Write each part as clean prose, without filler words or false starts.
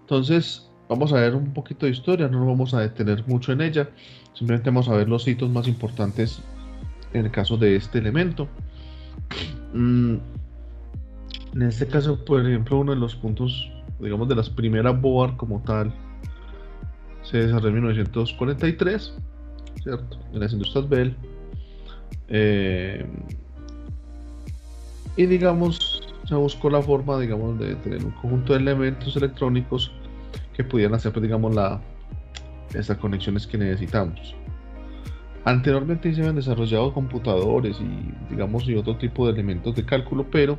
Entonces, vamos a ver un poquito de historia, no nos vamos a detener mucho en ella, simplemente vamos a ver los hitos más importantes en el caso de este elemento. Mm, en este caso, por ejemplo, uno de los puntos, digamos, de las primeras board como tal, se desarrolló en 1943, ¿cierto? En las industrias Bell. Eh, y digamos, se buscó la forma, digamos, de tener un conjunto de elementos electrónicos que pudieran hacer, pues, digamos, estas conexiones que necesitamos. Anteriormente se habían desarrollado computadores y, digamos, y otro tipo de elementos de cálculo, pero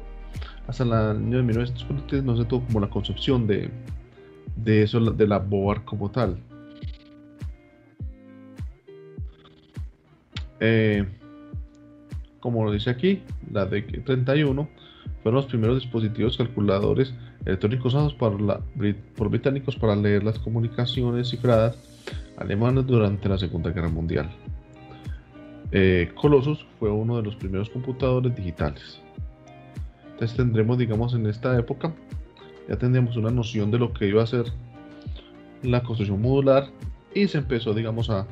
hasta el año de 1943 no se tuvo como la concepción de eso, de la board como tal. Eh, Como lo dice aquí, la DEC-31 fueron los primeros dispositivos calculadores electrónicos usados por británicos para leer las comunicaciones cifradas alemanas durante la Segunda Guerra Mundial. Colossus fue uno de los primeros computadores digitales. Entonces tendremos, digamos, en esta época, ya tendríamos una noción de lo que iba a ser la construcción modular y se empezó, digamos, a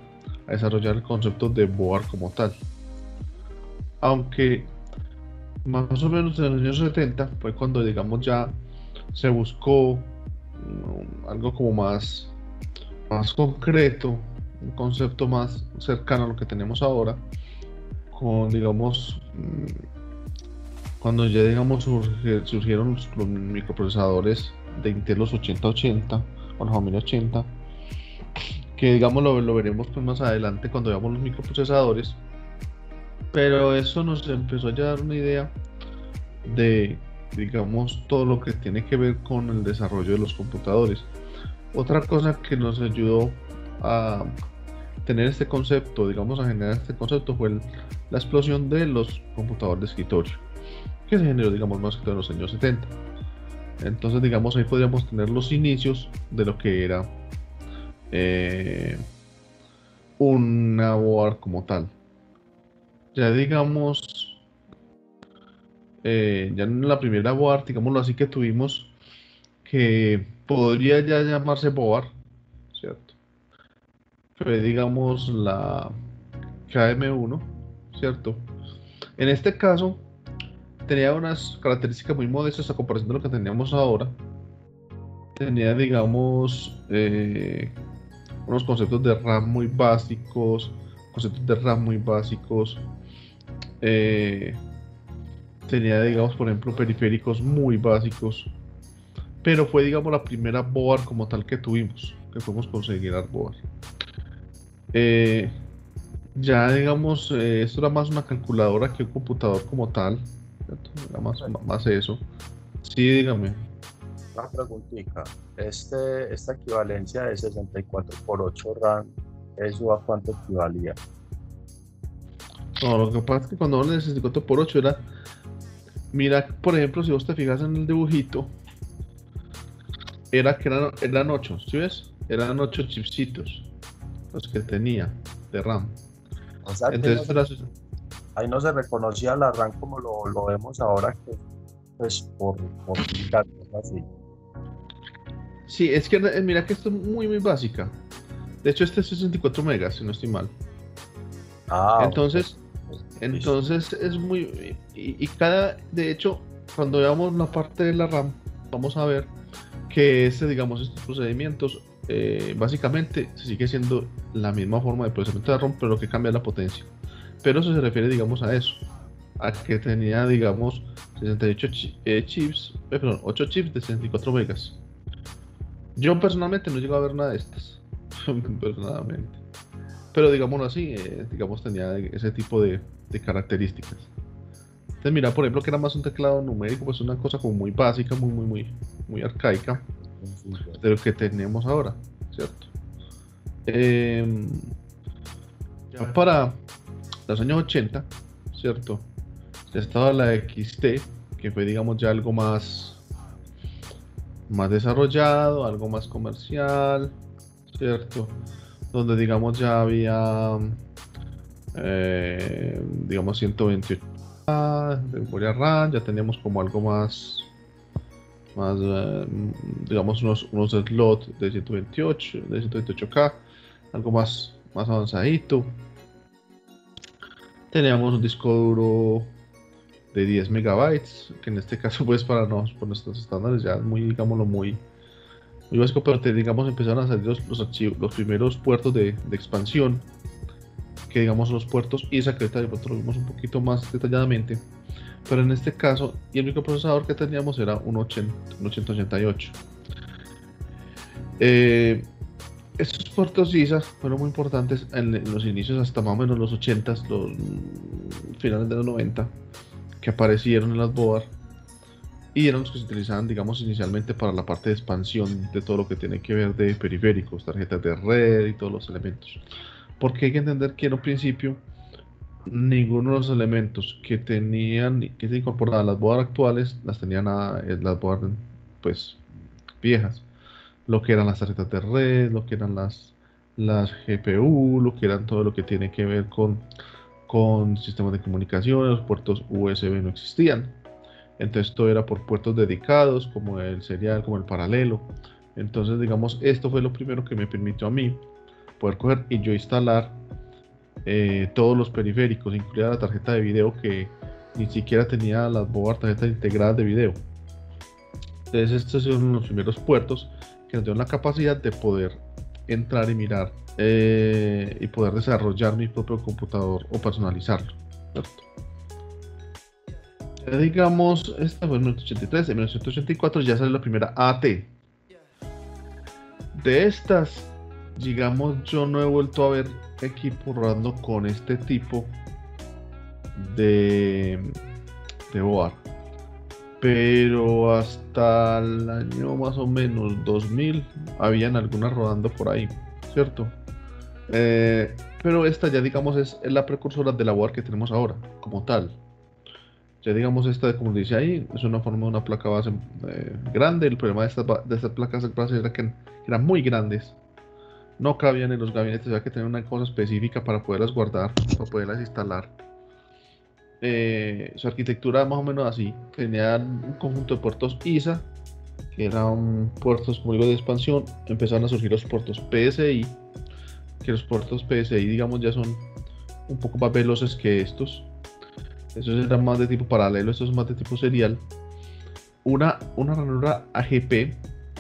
desarrollar el concepto de board como tal. Aunque más o menos en los años 70 fue cuando, digamos, ya se buscó algo como más concreto, un concepto más cercano a lo que tenemos ahora, con, digamos, cuando ya, digamos, surgieron los microprocesadores de Intel, los 8080 o los 1080, que, digamos, lo veremos pues más adelante cuando veamos los microprocesadores, pero eso nos empezó a dar una idea de, digamos, todo lo que tiene que ver con el desarrollo de los computadores. Otra cosa que nos ayudó a tener este concepto, digamos, a generar este concepto fue la explosión de los computadores de escritorio, que se generó, digamos, más que todo en los años 70. Entonces, digamos, ahí podríamos tener los inicios de lo que era una board como tal. Ya digamos, ya en la primera board, digámoslo así, que tuvimos, que podría ya llamarse board, ¿cierto? Fue, digamos, la KM1, ¿cierto? En este caso, tenía unas características muy modestas a comparación de lo que teníamos ahora. Tenía, digamos, unos conceptos de RAM muy básicos, eh, tenía, digamos, por ejemplo, periféricos muy básicos, pero fue, digamos, la primera board como tal que tuvimos, que fuimos conseguir board. Eh, ya, digamos, esto era más una calculadora que un computador como tal, ¿cierto? Era más eso. Sí, dígame. Una preguntita. Esta equivalencia de 64 por 8 RAM, ¿eso a cuánto equivalía? No, lo que pasa es que cuando hablan de 64 por 8 era, mira, por ejemplo, si vos te fijas en el dibujito, era que eran 8, ¿sí ves? Eran 8 chipsitos los que tenía de RAM. O sea que Entonces, ahí no se reconocía la RAM como lo vemos ahora, que pues por gigas, así. sí, es que mira que esto es muy básica. De hecho, este es 64 megas, si no estoy mal. Ah, ok. Entonces, Listo. entonces es muy... Y cada, de hecho, cuando veamos la parte de la RAM, vamos a ver que digamos, estos procedimientos, básicamente se sigue siendo la misma forma de procesamiento de RAM, pero lo que cambia es la potencia. Pero eso se refiere, digamos, a eso, a que tenía, digamos, 68 chips, perdón, 8 chips de 64 megas. Yo personalmente no llego a ver nada de estas, personalmente. Pero digámoslo así, digamos, tenía ese tipo de características. Entonces, mira, por ejemplo, que era más un teclado numérico, pues una cosa como muy básica, muy arcaica Sencillo. de lo que tenemos ahora, ¿cierto? Eh, ya para los años 80, ¿cierto? Ya estaba la XT, que fue, digamos, ya algo más desarrollado, algo más comercial, ¿cierto? Donde, digamos, ya había, digamos, 128 de memoria RAM, ya teníamos como algo más digamos unos slots de 128K, algo más avanzadito. Teníamos un disco duro de 10 megabytes, que en este caso pues para por nuestros estándares ya es muy, digámoslo, muy básico, pero digamos empezaron a salir los archivos, los primeros puertos de expansión, que digamos los puertos ISA, que ahorita de pronto lo vimos un poquito más detalladamente, pero en este caso, y el único procesador que teníamos era un 8088. Estos puertos ISA fueron muy importantes en los inicios, hasta más o menos los 80s, los finales de los 90, que aparecieron en las board, y eran los que se utilizaban, digamos, inicialmente para la parte de expansión de todo lo que tiene que ver de periféricos, tarjetas de red y todos los elementos. Porque hay que entender que en un principio ninguno de los elementos que se incorporaban a las board actuales las tenían las board pues viejas. Lo que eran las tarjetas de red, lo que eran las GPU, lo que eran todo lo que tiene que ver con sistemas de comunicación. Los puertos USB no existían. Entonces todo era por puertos dedicados, como el serial, como el paralelo. Entonces, digamos, esto fue lo primero que me permitió a mí poder coger y yo instalar todos los periféricos, incluida la tarjeta de video, que ni siquiera tenía las board tarjetas integradas de video. Entonces estos son los primeros puertos que nos dieron la capacidad de poder entrar y mirar y poder desarrollar mi propio computador o personalizarlo, ¿cierto? Digamos, esta fue en 1983, en 1984 ya sale la primera AT. De estas, digamos, yo no he vuelto a ver equipo rodando con este tipo de board, pero hasta el año más o menos 2000 habían algunas rodando por ahí, ¿cierto? Pero esta ya, digamos, es la precursora de la board que tenemos ahora, como tal. Ya, digamos, esta, como dice ahí, es una forma de una placa base grande. El problema de estas placas base era que eran muy grandes, no cabían en los gabinetes, había que tener una cosa específica para poderlas guardar, para poderlas instalar. Su arquitectura más o menos así, tenía un conjunto de puertos ISA, que eran puertos, como digo, de expansión. Empezaron a surgir los puertos PSI, que los puertos PSI, digamos, ya son un poco más veloces que estos. Esos eran más de tipo paralelo, estos son más de tipo serial. Una ranura AGP,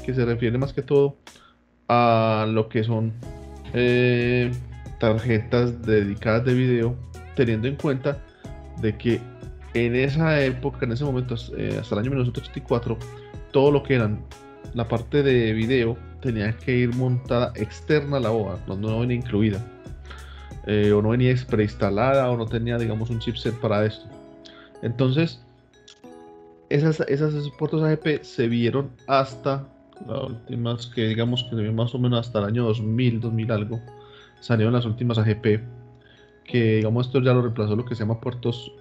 que se refiere más que todo a lo que son tarjetas dedicadas de video, teniendo en cuenta de que en esa época, en ese momento, hasta el año 1984, todo lo que eran la parte de video tenía que ir montada externa a la board, no venía incluida. O no venía preinstalada, o no tenía, digamos, un chipset para esto. Entonces esos puertos AGP se vieron hasta las últimas, que digamos que se vieron más o menos hasta el año 2000 algo, salieron las últimas AGP, que digamos esto ya lo reemplazó lo que se llama puertos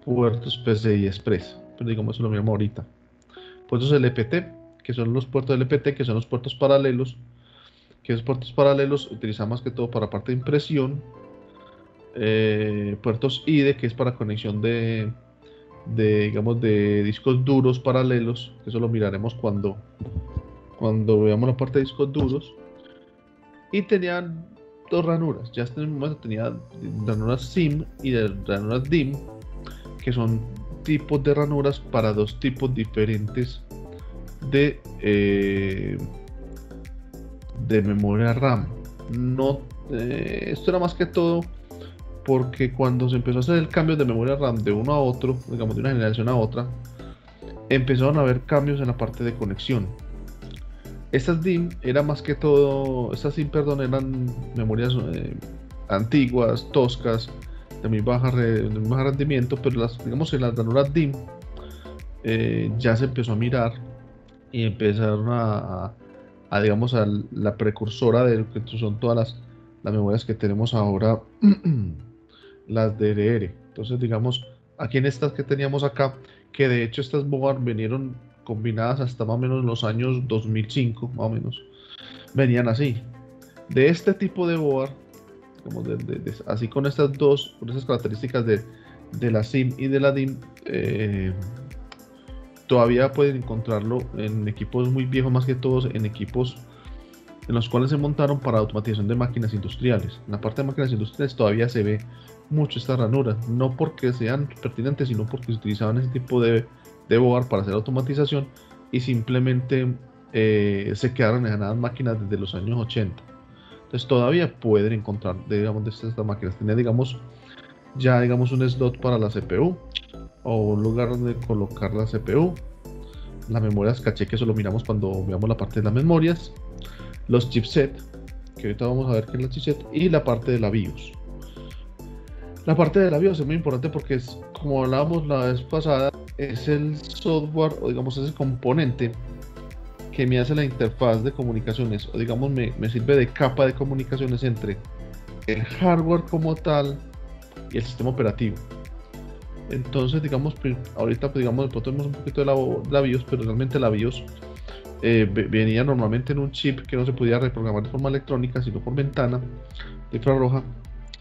PCI Express, pero digamos eso lo mismo ahorita. Puertos LPT, que son los puertos LPT, que son los puertos paralelos, que esos puertos paralelos utilizan más que todo para parte de impresión. Puertos IDE, que es para conexión de digamos, de discos duros paralelos, que eso lo miraremos cuando veamos la parte de discos duros. Y tenían dos ranuras, ya en el momento tenía ranuras SIM y ranuras DIM, que son tipos de ranuras para dos tipos diferentes de memoria RAM. Esto era más que todo porque cuando se empezó a hacer el cambio de memoria RAM de uno a otro, digamos de una generación a otra, empezaron a haber cambios en la parte de conexión. Estas DIM eran más que todo, eran memorias antiguas, toscas, de muy bajo rendimiento, pero digamos en las ranuras DIM ya se empezó a mirar y empezaron a digamos, a la precursora de lo que son todas las memorias que tenemos ahora, las DDR. Entonces, digamos, aquí en estas que teníamos acá, que de hecho estas board vinieron combinadas hasta más o menos los años 2005, más o menos, venían así. De este tipo de board, digamos, así con estas características de la SIM y de la DIM, todavía pueden encontrarlo en equipos muy viejos, más que todos en equipos en los cuales se montaron para automatización de máquinas industriales. En la parte de máquinas industriales todavía se ve mucho esta ranura, no porque sean pertinentes, sino porque se utilizaban ese tipo de board para hacer automatización y simplemente se quedaron en las máquinas desde los años 80. Entonces todavía pueden encontrar, digamos, de estas máquinas. Tenía, digamos, ya digamos un slot para la CPU o un lugar donde colocar la CPU. Las memorias caché, que eso lo miramos cuando veamos la parte de las memorias. Los chipset, que ahorita vamos a ver qué es la chipset, y la parte de la BIOS. La parte de la BIOS es muy importante porque es, como hablábamos la vez pasada, es el software, o digamos ese componente que me hace la interfaz de comunicaciones, o digamos me sirve de capa de comunicaciones entre el hardware como tal y el sistema operativo. Entonces, digamos, ahorita pues, digamos, tenemos un poquito de la BIOS, pero realmente la BIOS venía normalmente en un chip que no se podía reprogramar de forma electrónica, sino por ventana de infrarroja,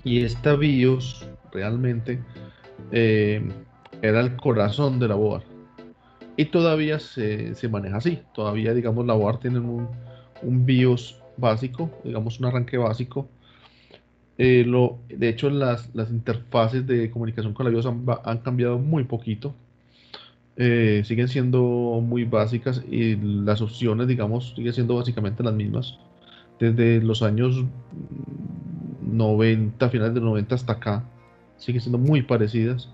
y esta BIOS realmente era el corazón de la board. Y todavía se maneja así, todavía digamos la board tiene un BIOS básico, digamos un arranque básico. De hecho las interfaces de comunicación con la BIOS han cambiado muy poquito, siguen siendo muy básicas y las opciones digamos siguen siendo básicamente las mismas desde los años 90, finales de los 90 hasta acá, siguen siendo muy parecidas.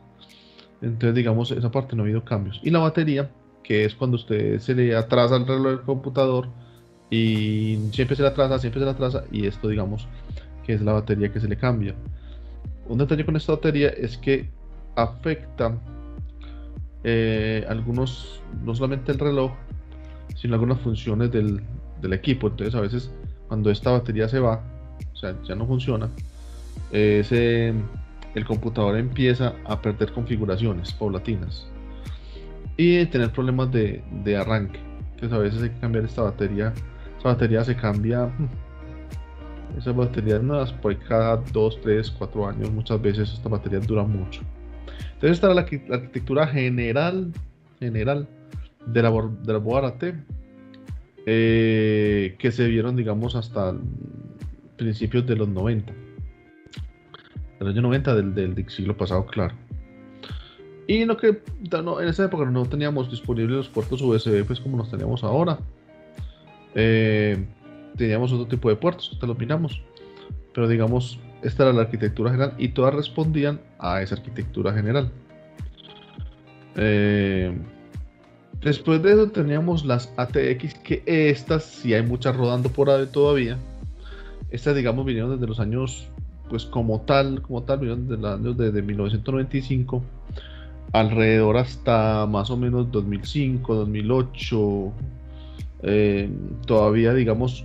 Entonces, digamos, esa parte no ha habido cambios. Y la batería, que es cuando usted se le atrasa el reloj del computador y siempre se le atrasa, y esto, digamos, que es la batería que se le cambia. Un detalle con esta batería es que afecta algunos, no solamente el reloj, sino algunas funciones del equipo. Entonces, a veces, cuando esta batería se va, o sea, ya no funciona, el computador empieza a perder configuraciones paulatinas y tener problemas de arranque. Entonces a veces hay que cambiar esta batería. Esta batería se cambia, esas baterías nuevas por cada 2, 3, 4 años. Muchas veces estas baterías duran mucho. Entonces esta era la arquitectura general de la board AT, que se vieron digamos hasta principios de los 90, del año 90 del siglo pasado, claro. Y en esa época no teníamos disponibles los puertos USB pues como los teníamos ahora. Teníamos otro tipo de puertos, hasta los miramos. Pero digamos, esta era la arquitectura general y todas respondían a esa arquitectura general. Después de eso teníamos las ATX, que estas sí hay muchas rodando por ahí todavía. Estas digamos vinieron desde los años, pues como tal, vinieron desde los años de 1995 alrededor hasta más o menos 2005, 2008, todavía digamos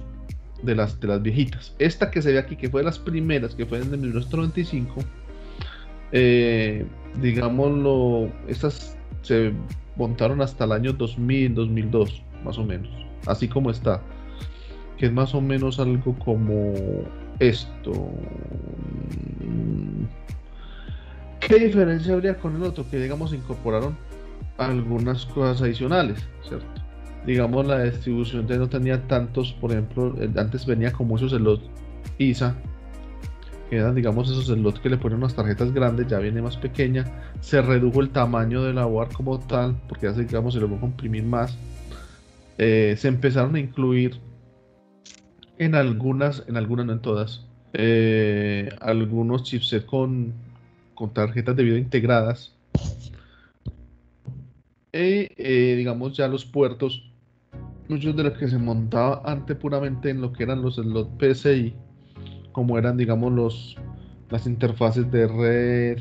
de las viejitas. Esta que se ve aquí, que fue de las primeras, que fue en 1995, digámoslo, estas se montaron hasta el año 2000, 2002, más o menos, así como está, que es más o menos algo como esto. ¿Qué diferencia habría con el otro? Que digamos incorporaron algunas cosas adicionales, ¿cierto? Digamos la distribución ya no tenía tantos, por ejemplo, antes venía con muchos slots ISA, que eran digamos esos slots que le ponen unas tarjetas grandes, ya viene más pequeña, se redujo el tamaño de la board como tal, porque ya digamos se logró comprimir más, se empezaron a incluir en algunas, no en todas, algunos chipsets con tarjetas de video integradas, digamos ya los puertos, muchos de los que se montaba antes puramente en lo que eran los slots PCI, como eran digamos las interfaces de red,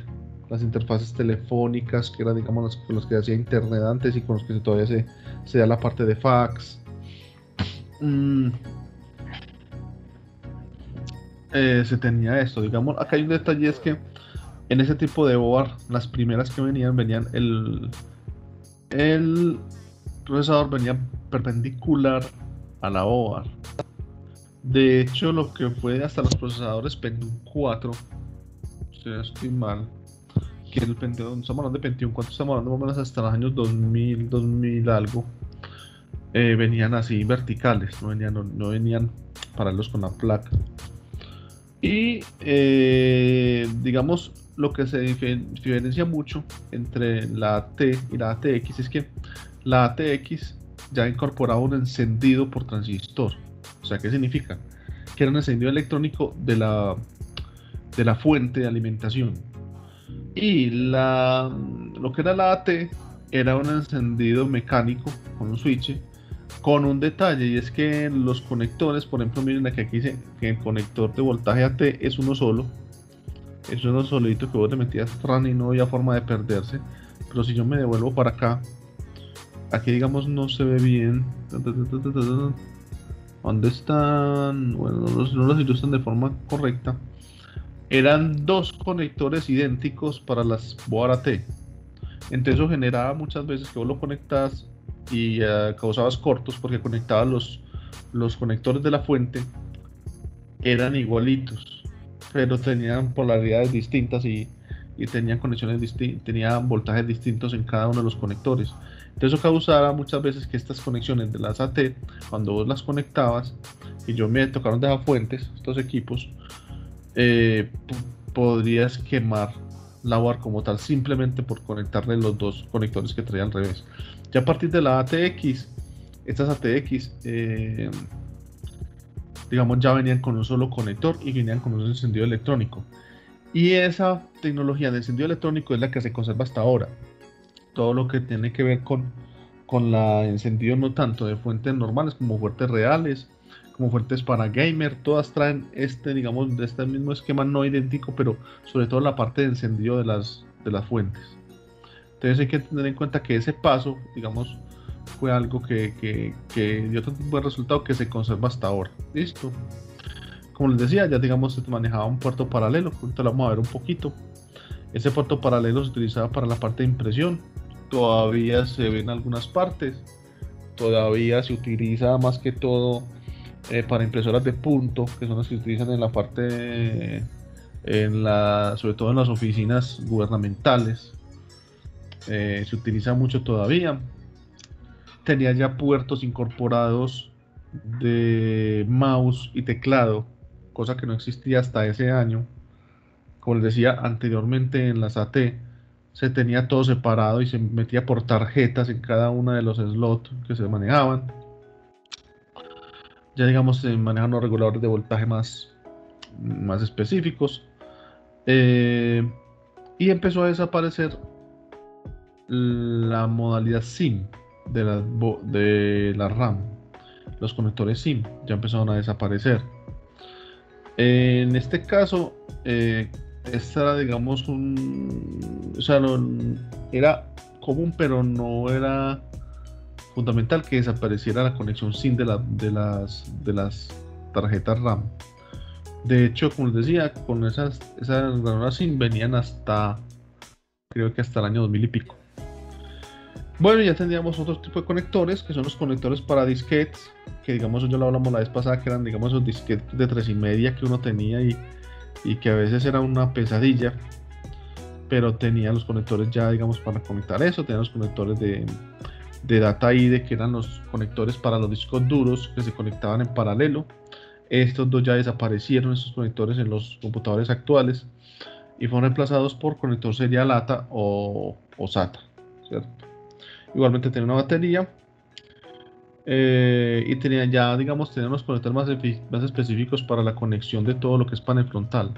las interfaces telefónicas, que eran digamos con los que hacía internet antes y con los que todavía se da la parte de fax. Se tenía esto, digamos, acá hay un detalle, es que en ese tipo de board, las primeras que venían el procesador venía perpendicular a la board. De hecho, lo que fue hasta los procesadores Pentium 4, si no estoy mal, que el Pentium, estamos hablando de Pentium, ¿cuánto estamos hablando? Más o menos hasta los años 2000, 2000 algo, venían así verticales, no venían paralelos con la placa. Y digamos, lo que se diferencia mucho entre la AT y la ATX es que la ATX ya incorporaba un encendido por transistor. O sea, ¿qué significa? Que era un encendido electrónico de la fuente de alimentación. Y lo que era la AT era un encendido mecánico con un switch, con un detalle, y es que los conectores, por ejemplo, miren aquí dice que el conector de voltaje AT es uno solo, es uno solito que vos le metías RAN y no había forma de perderse. Pero si yo me devuelvo para acá, aquí digamos no se ve bien. ¿Dónde están? Bueno, no los ilustran de forma correcta. Eran dos conectores idénticos para las board AT. Entonces eso generaba muchas veces que vos lo conectas y causabas cortos porque conectabas los conectores de la fuente, eran igualitos, pero tenían polaridades distintas y tenían conexiones distintas, tenían voltajes distintos en cada uno de los conectores. Entonces eso causaba muchas veces que estas conexiones de las AT, cuando vos las conectabas, y yo me tocaron de fuentes, estos equipos, podrías quemar la board como tal simplemente por conectarle los dos conectores que traía al revés. Ya a partir de la ATX, estas ATX digamos ya venían con un solo conector y venían con un encendido electrónico, y esa tecnología de encendido electrónico es la que se conserva hasta ahora. Todo lo que tiene que ver con la encendido no tanto de fuentes normales como fuentes reales, como fuentes para gamer, todas traen digamos, de este mismo esquema no idéntico, pero sobre todo la parte de encendido de las fuentes. Entonces hay que tener en cuenta que ese paso, digamos, fue algo que dio tanto buen resultado que se conserva hasta ahora. Listo. Como les decía, ya digamos se manejaba un puerto paralelo, ahorita lo vamos a ver un poquito. Ese puerto paralelo se utilizaba para la parte de impresión, todavía se ve en algunas partes, todavía se utiliza más que todo para impresoras de punto, que son las que se utilizan en la parte, sobre todo en las oficinas gubernamentales. Se utiliza mucho todavía. Tenía ya puertos incorporados de mouse y teclado, cosa que no existía hasta ese año. Como les decía anteriormente, en las AT se tenía todo separado y se metía por tarjetas en cada uno de los slots que se manejaban. Ya digamos se manejan los reguladores de voltaje más específicos, y empezó a desaparecer la modalidad SIM de la RAM. Los conectores SIM ya empezaron a desaparecer. En este caso, esta era, digamos, o sea, era común, pero no era fundamental que desapareciera la conexión SIM de las tarjetas RAM. De hecho, como les decía, con esas granadas SIM venían creo que hasta el año 2000 y pico. Bueno, ya tendríamos otro tipo de conectores, que son los conectores para disquetes, que digamos, yo lo hablamos la vez pasada, que eran, digamos, esos disquetes de 3,5 que uno tenía y que a veces era una pesadilla, pero tenía los conectores ya, digamos, para conectar eso. Tenía los conectores de data IDE, que eran los conectores para los discos duros que se conectaban en paralelo. Estos dos ya desaparecieron, estos conectores, en los computadores actuales, y fueron reemplazados por conector serial ATA o SATA, ¿cierto? Igualmente tenía una batería, y tenía ya, digamos, tenía unos conectores más específicos para la conexión de todo lo que es panel frontal,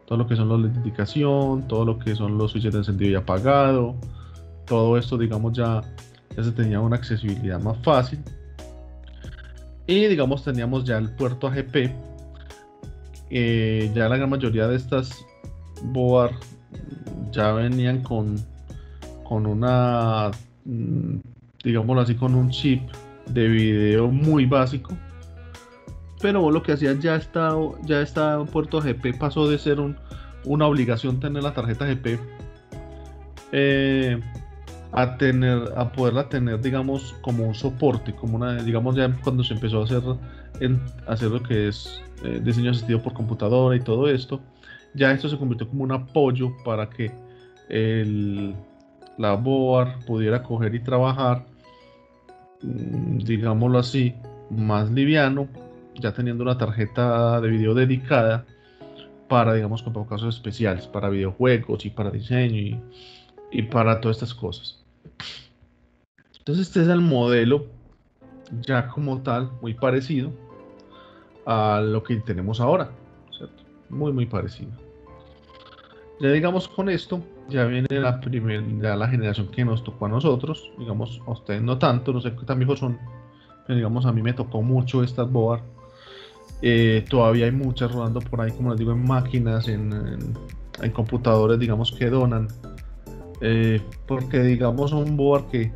todo lo que son los LED de indicación, todo lo que son los switches de encendido y apagado. Todo esto, digamos, ya se tenía una accesibilidad más fácil, y digamos teníamos ya el puerto AGP. Ya la gran mayoría de estas board ya venían con una, digámoslo así, con un chip de video muy básico, pero vos lo que hacías, ya está puerto AGP pasó de ser una obligación tener la tarjeta AGP, a poderla tener, digamos, como un soporte, como digamos, ya cuando se empezó a hacer lo que es diseño asistido por computadora y todo esto, ya esto se convirtió como un apoyo para que el, la board pudiera coger y trabajar, digámoslo así, más liviano, ya teniendo una tarjeta de video dedicada para, digamos, como casos especiales, para videojuegos y para diseño y para todas estas cosas. Entonces este es el modelo ya como tal, muy parecido a lo que tenemos ahora, ¿cierto? Muy parecido. Ya digamos con esto, ya viene ya la generación que nos tocó a nosotros, digamos a ustedes no tanto, no sé qué tan viejos son, pero digamos a mí me tocó mucho estas board. Todavía hay muchas rodando por ahí, como les digo, en máquinas, en computadores, digamos que donan, porque digamos son board que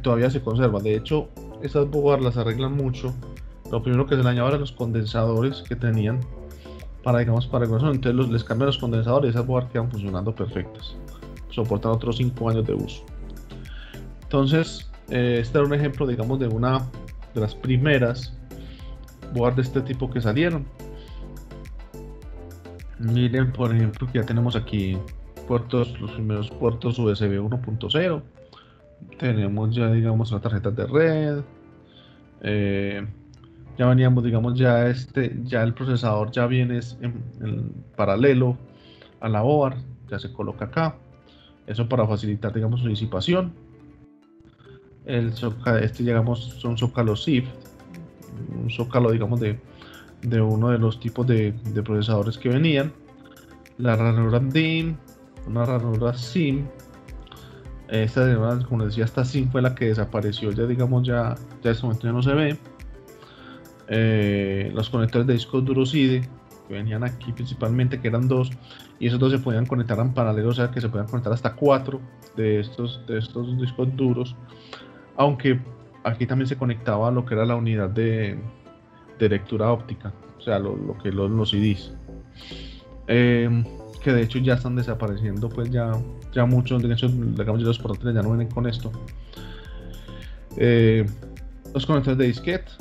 todavía se conservan. De hecho, estas board las arreglan mucho. Lo primero que se le dañaba eran los condensadores que tenían para, digamos, para el corazón. Entonces les cambian los condensadores y esas board quedan funcionando perfectas. Soportan otros 5 años de uso. Entonces, este era un ejemplo, digamos, de una de las primeras board de este tipo que salieron. Miren, por ejemplo, que ya tenemos aquí los primeros puertos USB 1.0. Tenemos ya, digamos, las tarjetas de red. Ya veníamos, digamos, ya el procesador ya viene en paralelo a la board, ya se coloca acá. Eso para facilitar, digamos, su disipación. Digamos, son zócalos SIF, un zócalo, digamos, de uno de los tipos de procesadores que venían. La ranura DIMM, una ranura SIM. Esta, como decía, esta SIM fue la que desapareció, ya digamos, ya en este momento ya no se ve. Los conectores de discos duros IDE que venían aquí principalmente, que eran 2, y esos 2 se podían conectar en paralelo, o sea que se podían conectar hasta 4 de estos discos duros, aunque aquí también se conectaba lo que era la unidad de lectura óptica, o sea, lo que los CDs, que de hecho ya están desapareciendo, pues ya muchos, de hecho, digamos, los portátiles ya no vienen con esto. Los conectores de disquete,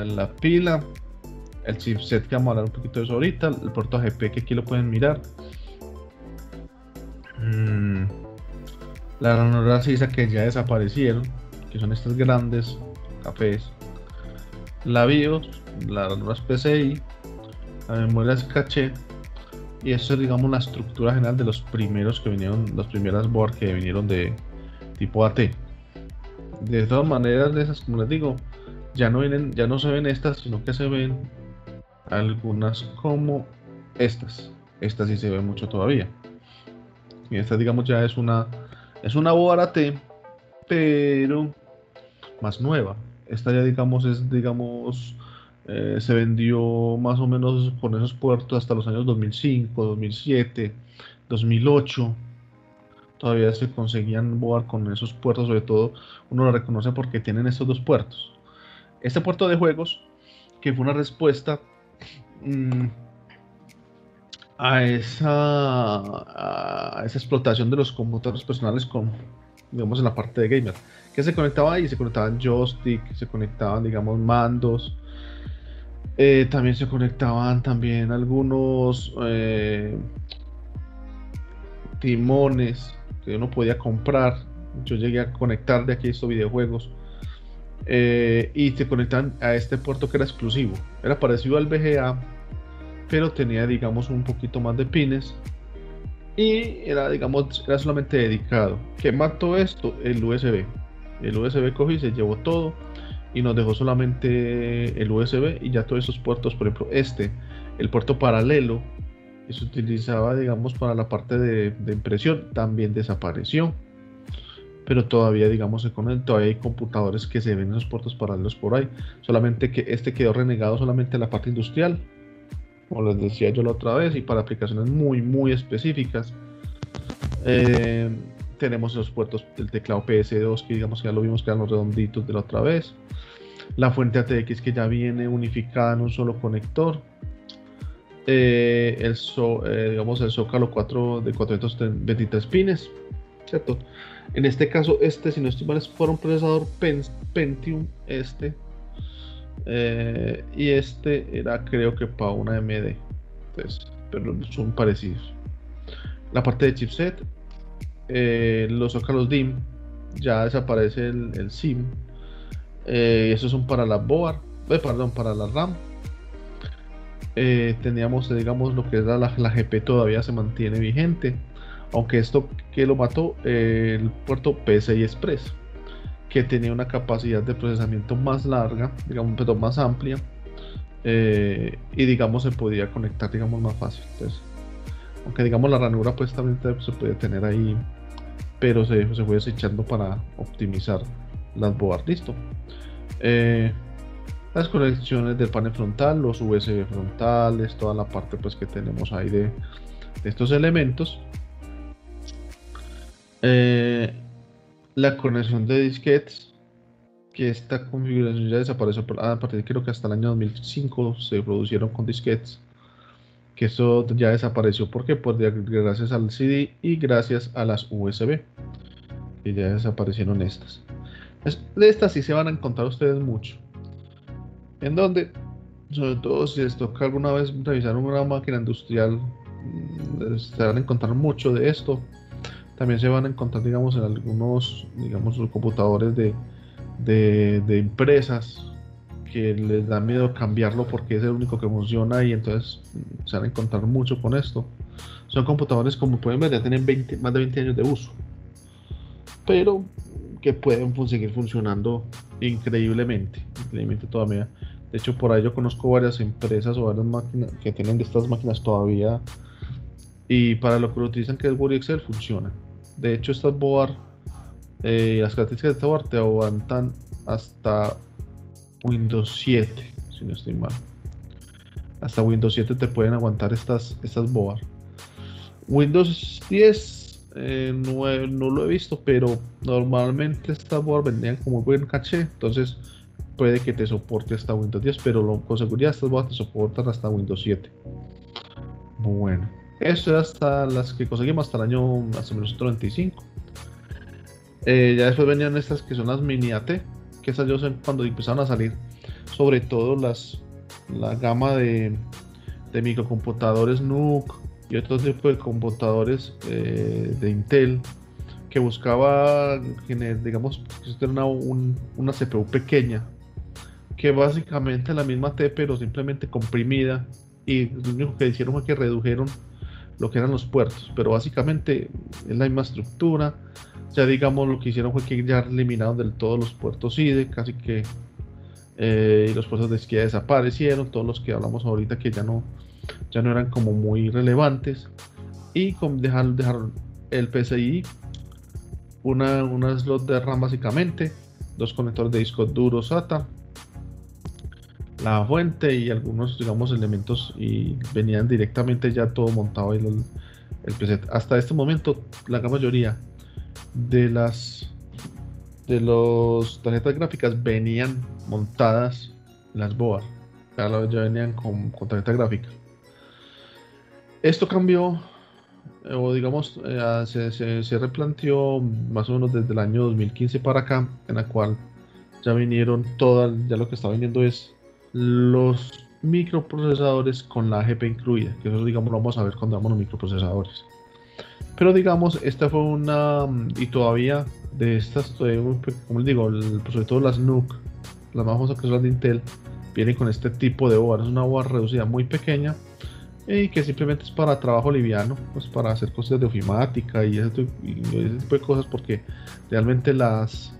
la pila, el chipset, que vamos a hablar un poquito de eso ahorita, el puerto AGP, que aquí lo pueden mirar, la ranura sisa, que ya desaparecieron, que son estas grandes cafés, la BIOS, la ranura PCI, la memoria caché, y eso es, digamos, la estructura general de los primeros que vinieron, las primeras board que vinieron de tipo AT. De todas maneras, de esas, como les digo, ya no se ven estas, sino que se ven algunas como estas sí se ven mucho todavía, y esta, digamos, ya es una board AT, pero más nueva. Esta ya, digamos, se vendió más o menos con esos puertos hasta los años 2005, 2007, 2008. Todavía se conseguían board con esos puertos, sobre todo uno lo reconoce porque tienen estos 2 puertos. Este puerto de juegos, que fue una respuesta a esa explotación de los computadores personales digamos, en la parte de gamer, que se conectaba ahí, se conectaban joystick, se conectaban, digamos, mandos, también se conectaban también algunos timones que uno podía comprar. Yo llegué a conectar de aquí estos videojuegos, y se conectaban a este puerto que era exclusivo, era parecido al VGA, pero tenía, digamos, un poquito más de pines, y era, digamos, era solamente dedicado. ¿Qué mató esto? El USB cogió y se llevó todo y nos dejó solamente el USB, y ya todos esos puertos, por ejemplo, el puerto paralelo que se utilizaba, digamos, para la parte de impresión, también desapareció. Pero todavía, digamos, todavía hay computadores que se ven en esos puertos paralelos por ahí, solamente que quedó renegado solamente en la parte industrial, como les decía yo la otra vez, y para aplicaciones muy específicas. Tenemos los puertos del teclado PS2, que digamos que ya lo vimos, que eran los redonditos de la otra vez. La fuente ATX, que ya viene unificada en un solo conector. Digamos, el zócalo 4 de 423 pines, ¿cierto? En este caso, si no estoy mal, es por un procesador Pentium, y era, creo que para una AMD, entonces, pero son parecidos. La parte de chipset, los zócalos DIMM, ya desaparece el SIM. Esos son para la board, perdón, para la RAM. Teníamos, digamos, lo que era la GP todavía se mantiene vigente, aunque esto que lo mató, el puerto PCI Express, que tenía una capacidad de procesamiento más larga, digamos, pero más amplia, y digamos se podía conectar, digamos, más fácil. Entonces, aunque digamos la ranura pues también se puede tener ahí, pero se fue desechando para optimizar las boards. Listo. Las conexiones del panel frontal, los USB frontales, toda la parte pues que tenemos ahí de estos elementos. La conexión de disquetes, que esta configuración ya desapareció a partir de creo que hasta el año 2005 se produjeron con disquetes, que eso ya desapareció. ¿Por qué? Pues gracias al CD y gracias a las USB, que ya desaparecieron estas. De estas sí se van a encontrar ustedes mucho, en donde, sobre todo si les toca alguna vez revisar una máquina industrial, se van a encontrar mucho de esto. También se van a encontrar, digamos, en algunos, digamos, computadores de empresas que les da miedo cambiarlo porque es el único que funciona, y entonces se van a encontrar mucho con esto. Son computadores, como pueden ver, ya tienen más de 20 años de uso, pero que pueden seguir funcionando increíblemente todavía. De hecho, por ahí yo conozco varias empresas o varias máquinas que tienen de estas máquinas todavía, y para lo que lo utilizan, que es Word y Excel, funciona. De hecho, estas board, las características de esta board te aguantan hasta Windows 7, si no estoy mal. Hasta Windows 7 te pueden aguantar estas board. Windows 10 no lo he visto, pero normalmente estas board vendían como buen caché, entonces puede que te soporte hasta Windows 10, pero con seguridad estas board te soportan hasta Windows 7. Bueno, eso es hasta las que conseguimos hasta el año más o menos 1995. Ya después venían estas que son las mini AT, que esas yo sé cuando empezaron a salir, sobre todo la gama de microcomputadores NUC y otro tipo de computadores de Intel, que buscaba, digamos, una CPU pequeña, que básicamente la misma T, pero simplemente comprimida, y lo único que hicieron fue que redujeron lo que eran los puertos, pero básicamente es la misma estructura. Ya digamos lo que hicieron fue que ya eliminaron del todo los puertos IDE, casi que, y los puertos de esquina desaparecieron, todos los que hablamos ahorita que ya no eran como muy relevantes, y dejaron el PCI, una slot de RAM básicamente, dos conectores de disco duro SATA, la fuente y algunos, digamos, elementos, y venían directamente ya todo montado ahí el preset. Hasta este momento la gran mayoría de los tarjetas gráficas venían montadas en las board, ya venían con tarjeta gráfica. Esto cambió, o digamos, se replanteó más o menos desde el año 2015 para acá, en la cual ya vinieron ya lo que está viniendo es los microprocesadores con la AGP incluida, que eso, digamos, lo vamos a ver cuando vamos a los microprocesadores. Pero digamos, esta fue y todavía de estas, como les digo, sobre todo las NUC, las más famosas, que son las de Intel, vienen con este tipo de board. Es una board reducida muy pequeña, y que simplemente es para trabajo liviano, pues para hacer cosas de ofimática y ese tipo de cosas, porque realmente las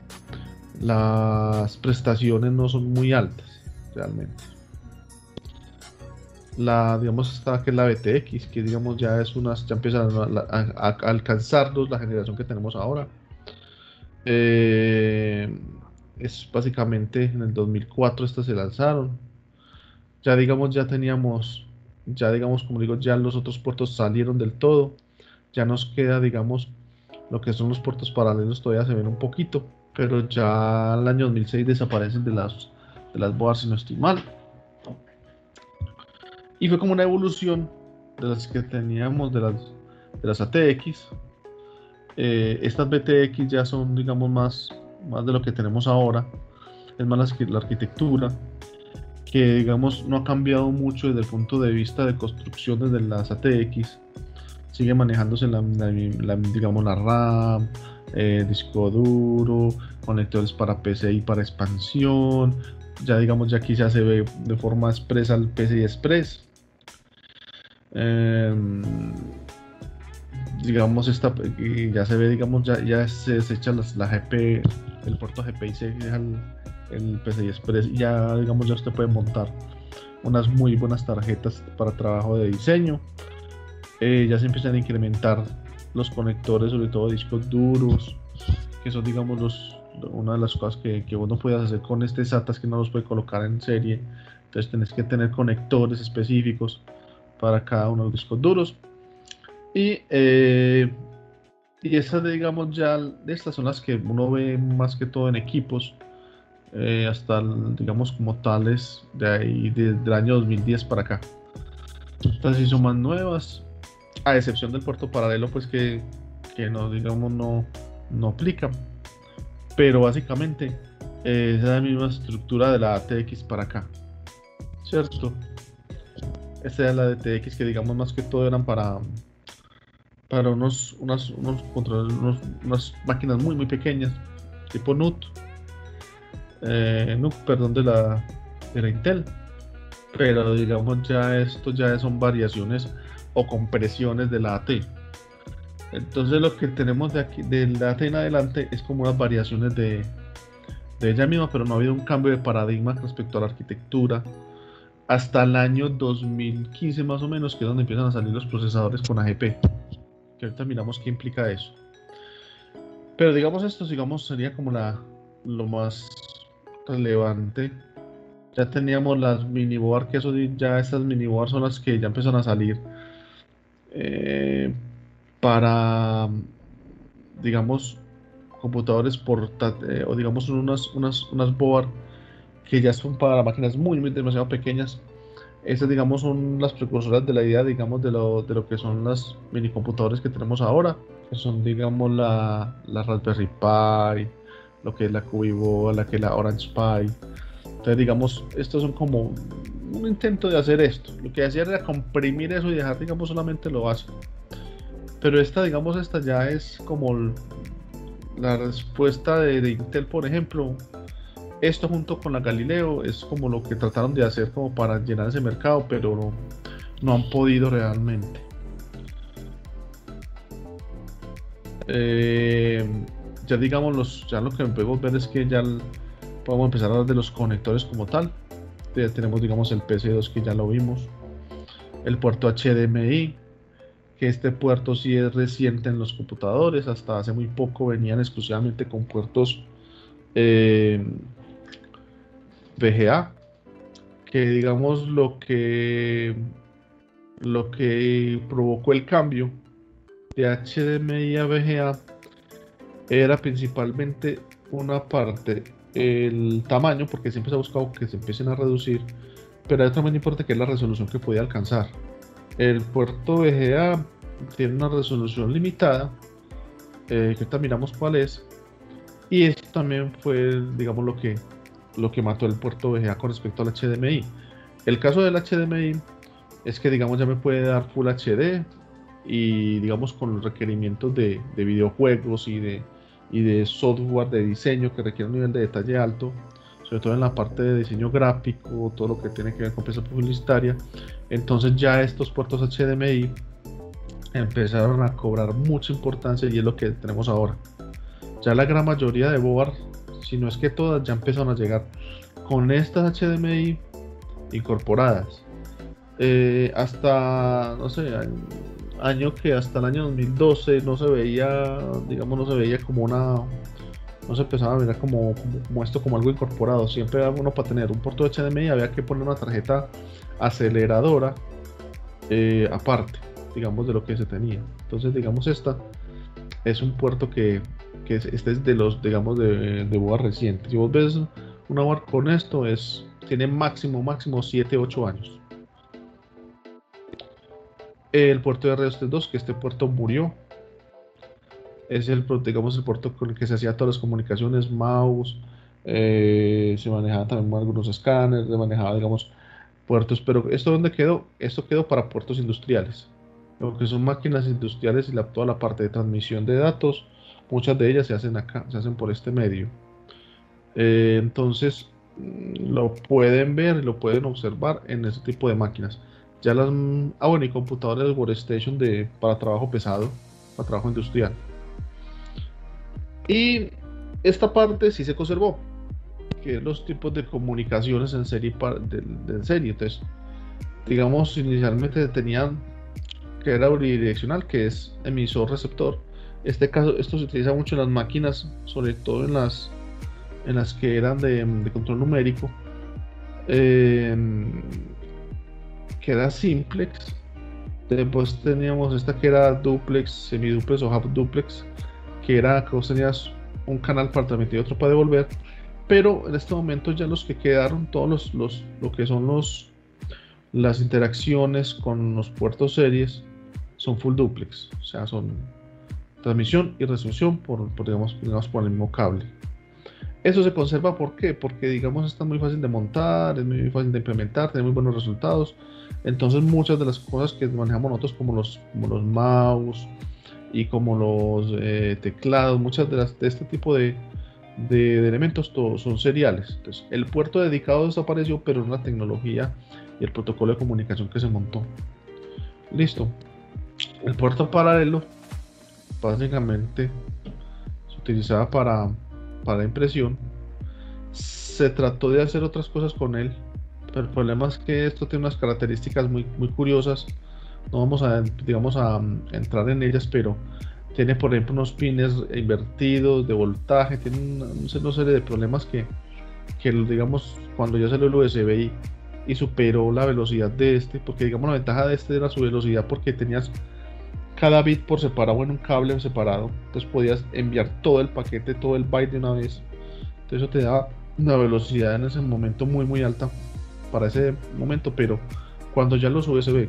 prestaciones no son muy altas realmente. Digamos, esta que es la BTX, que digamos ya empiezan a alcanzarnos la generación que tenemos ahora. Es básicamente en el 2004 estas se lanzaron. Ya digamos, como digo, ya los otros puertos salieron del todo. Ya nos queda, digamos, lo que son los puertos paralelos, todavía se ven un poquito, pero ya el año 2006 desaparecen de las boards, si no estoy mal. Y fue como una evolución de las que teníamos de las ATX. Estas BTX ya son, digamos, más de lo que tenemos ahora. Es más la arquitectura, que digamos no ha cambiado mucho desde el punto de vista de construcción desde las ATX. sigue manejándose digamos, la RAM, disco duro, conectores para PCI para expansión. Ya digamos, ya aquí ya se ve de forma expresa el PCI Express. Digamos, y ya se ve, digamos, ya se desecha la GP, el puerto GP, y se deja el PCI Express. Y ya, digamos, ya usted puede montar unas muy buenas tarjetas para trabajo de diseño. Ya se empiezan a incrementar los conectores, sobre todo discos duros, que son, digamos, una de las cosas que vos no puedes hacer con este SATA, es que no los puede colocar en serie. Entonces tenés que tener conectores específicos para cada uno de los discos duros. Y estas, digamos, ya de estas son las que uno ve más que todo en equipos, hasta, digamos, como tales, de ahí, del año 2010 para acá. Estas sí son más nuevas, a excepción del puerto paralelo, pues que no, digamos, no aplica. Pero básicamente es la misma estructura de la ATX para acá, ¿cierto? Esta es la de TX, que digamos más que todo eran para unos controles, unas máquinas muy pequeñas, tipo NUC, perdón, de la Intel. Pero digamos ya esto ya son variaciones o compresiones de la AT. Entonces lo que tenemos de aquí, de la AT en adelante, es como unas variaciones de ella misma, pero no ha habido un cambio de paradigma respecto a la arquitectura hasta el año 2015 más o menos, que es donde empiezan a salir los procesadores con AGP, que ahorita miramos qué implica eso. Pero digamos esto, digamos, sería como lo más relevante. Ya teníamos las miniboard, que eso ya estas miniboard son las que ya empiezan a salir para, digamos, computadores portátiles, o digamos unas board que ya son para máquinas muy demasiado pequeñas. Estas, digamos, son las precursoras de la idea, digamos, de lo que son las minicomputadores que tenemos ahora, que son, digamos, la Raspberry Pi, lo que es la Cubiboard, la que es la Orange Pi. Entonces, digamos, estos son como un intento de hacer esto. Lo que hacía era comprimir eso y dejar, digamos, solamente lo básico. Pero digamos, esta ya es como la respuesta de Intel, por ejemplo. Esto junto con la Galileo es como lo que trataron de hacer como para llenar ese mercado, pero no han podido realmente. Ya digamos, ya lo que podemos ver es que ya podemos empezar a hablar de los conectores como tal. Ya tenemos, digamos, el PC2, que ya lo vimos, el puerto HDMI, que este puerto sí es reciente en los computadores. Hasta hace muy poco venían exclusivamente con puertos VGA, que digamos lo que provocó el cambio de HDMI a VGA era principalmente una parte, el tamaño, porque siempre se ha buscado que se empiecen a reducir, pero hay también importante, que es la resolución que podía alcanzar. El puerto VGA tiene una resolución limitada, que ahorita miramos cuál es, y esto también fue, digamos, lo que mató el puerto VGA con respecto al HDMI. El caso del HDMI es que, digamos, ya me puede dar Full HD, y digamos con los requerimientos de videojuegos y de software de diseño que requiere un nivel de detalle alto, sobre todo en la parte de diseño gráfico, todo lo que tiene que ver con pieza publicitaria. Entonces ya estos puertos HDMI empezaron a cobrar mucha importancia, y es lo que tenemos ahora. Ya la gran mayoría de board, si no es que todas, ya empezaron a llegar con estas HDMI incorporadas. Hasta, no sé, hasta el año 2012 no se veía, digamos, no se veía como no se empezaba a ver como esto, como algo incorporado. Siempre uno, para tener un puerto HDMI, había que poner una tarjeta aceleradora aparte, digamos, de lo que se tenía. Entonces, digamos, esta es un puerto este es de los, digamos, de board reciente. Si vos ves una board con esto, tiene máximo 7-8 años. El puerto de RS2, que este puerto murió, es digamos, el puerto con el que se hacía todas las comunicaciones, mouse, se manejaban también algunos escáneres, se manejaba, digamos, puertos. Pero ¿esto dónde quedó? Esto quedó para puertos industriales. lo que son máquinas industriales y toda la parte de transmisión de datos, muchas de ellas se hacen acá, se hacen por este medio. Entonces, lo pueden ver y lo pueden observar en ese tipo de máquinas. Ya las, bueno, y computadores workstation para trabajo pesado, para trabajo industrial. Y esta parte sí se conservó, que es los tipos de comunicaciones en serie, de serie. Entonces, digamos, inicialmente tenían que era unidireccional, que es emisor-receptor. Este caso, esto se utiliza mucho en las máquinas, sobre todo en las que eran de control numérico, eh, que era simplex. Después teníamos esta que era duplex, semiduplex o half duplex, que era que vos tenías un canal para transmitir y otro para devolver. Pero en este momento ya los que quedaron, todos lo que son las interacciones con los puertos series son full duplex, o sea, son transmisión y recepción digamos, por el mismo cable. Eso se conserva, ¿por qué? Porque, digamos, está muy fácil de montar, es muy fácil de implementar, tiene muy buenos resultados. Entonces, muchas de las cosas que manejamos nosotros, como los mouse y como los teclados, muchas de este tipo de elementos, todos son seriales. Entonces, el puerto dedicado desapareció, pero es una tecnología y el protocolo de comunicación que se montó. Listo. El puerto paralelo básicamente se utilizaba para impresión. Se trató de hacer otras cosas con él, pero el problema es que esto tiene unas características muy, muy curiosas. No vamos a, digamos, a entrar en ellas, pero tiene, por ejemplo, unos pines invertidos de voltaje, tiene una serie de problemas que digamos, cuando ya salió el USB y superó la velocidad de este, porque digamos la ventaja de este era su velocidad, porque tenías cada bit por separado en un cable separado, entonces podías enviar todo el paquete, todo el byte de una vez. Entonces eso te daba una velocidad en ese momento muy muy alta para ese momento, pero cuando ya los USB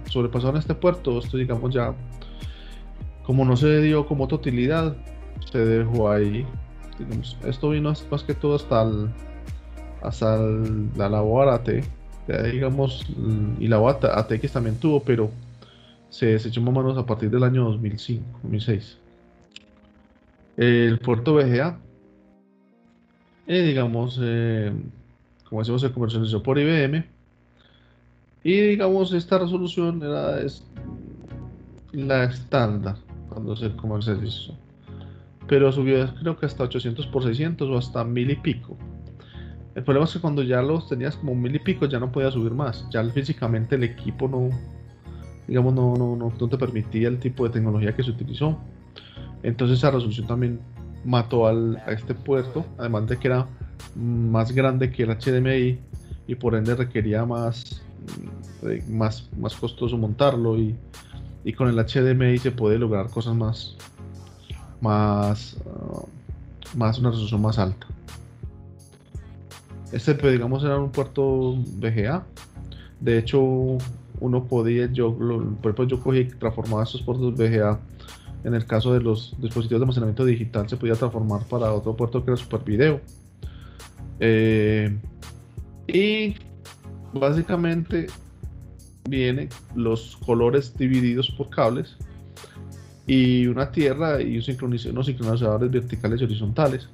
sobrepasaron este puerto, esto digamos ya, como no se dio como otra utilidad, se dejó ahí. Digamos, esto vino más que todo la labor AT, ya digamos, y la ATX también tuvo, pero se desechó más o menos a partir del año 2005, 2006. El puerto VGA, digamos, como decimos, se comercializó por IBM. Y digamos, esta resolución era la estándar cuando se comercializó. Pero subió, creo que hasta 800 por 600 o hasta 1000 y pico. El problema es que cuando ya los tenías como 1000 y pico, ya no podía subir más. Ya físicamente el equipo no, digamos, no te permitía el tipo de tecnología que se utilizó. Entonces esa resolución también mató a este puerto, además de que era más grande que el HDMI y por ende requería más costoso montarlo, y con el HDMI se puede lograr cosas más, una resolución más alta. Este, pues, digamos, era un puerto VGA. De hecho, uno podía, por ejemplo, yo cogí y transformaba estos puertos VGA. En el caso de los dispositivos de almacenamiento digital, se podía transformar para otro puerto que era Super Video. Y básicamente vienen los colores divididos por cables y una tierra y unos sincronizadores verticales y horizontales.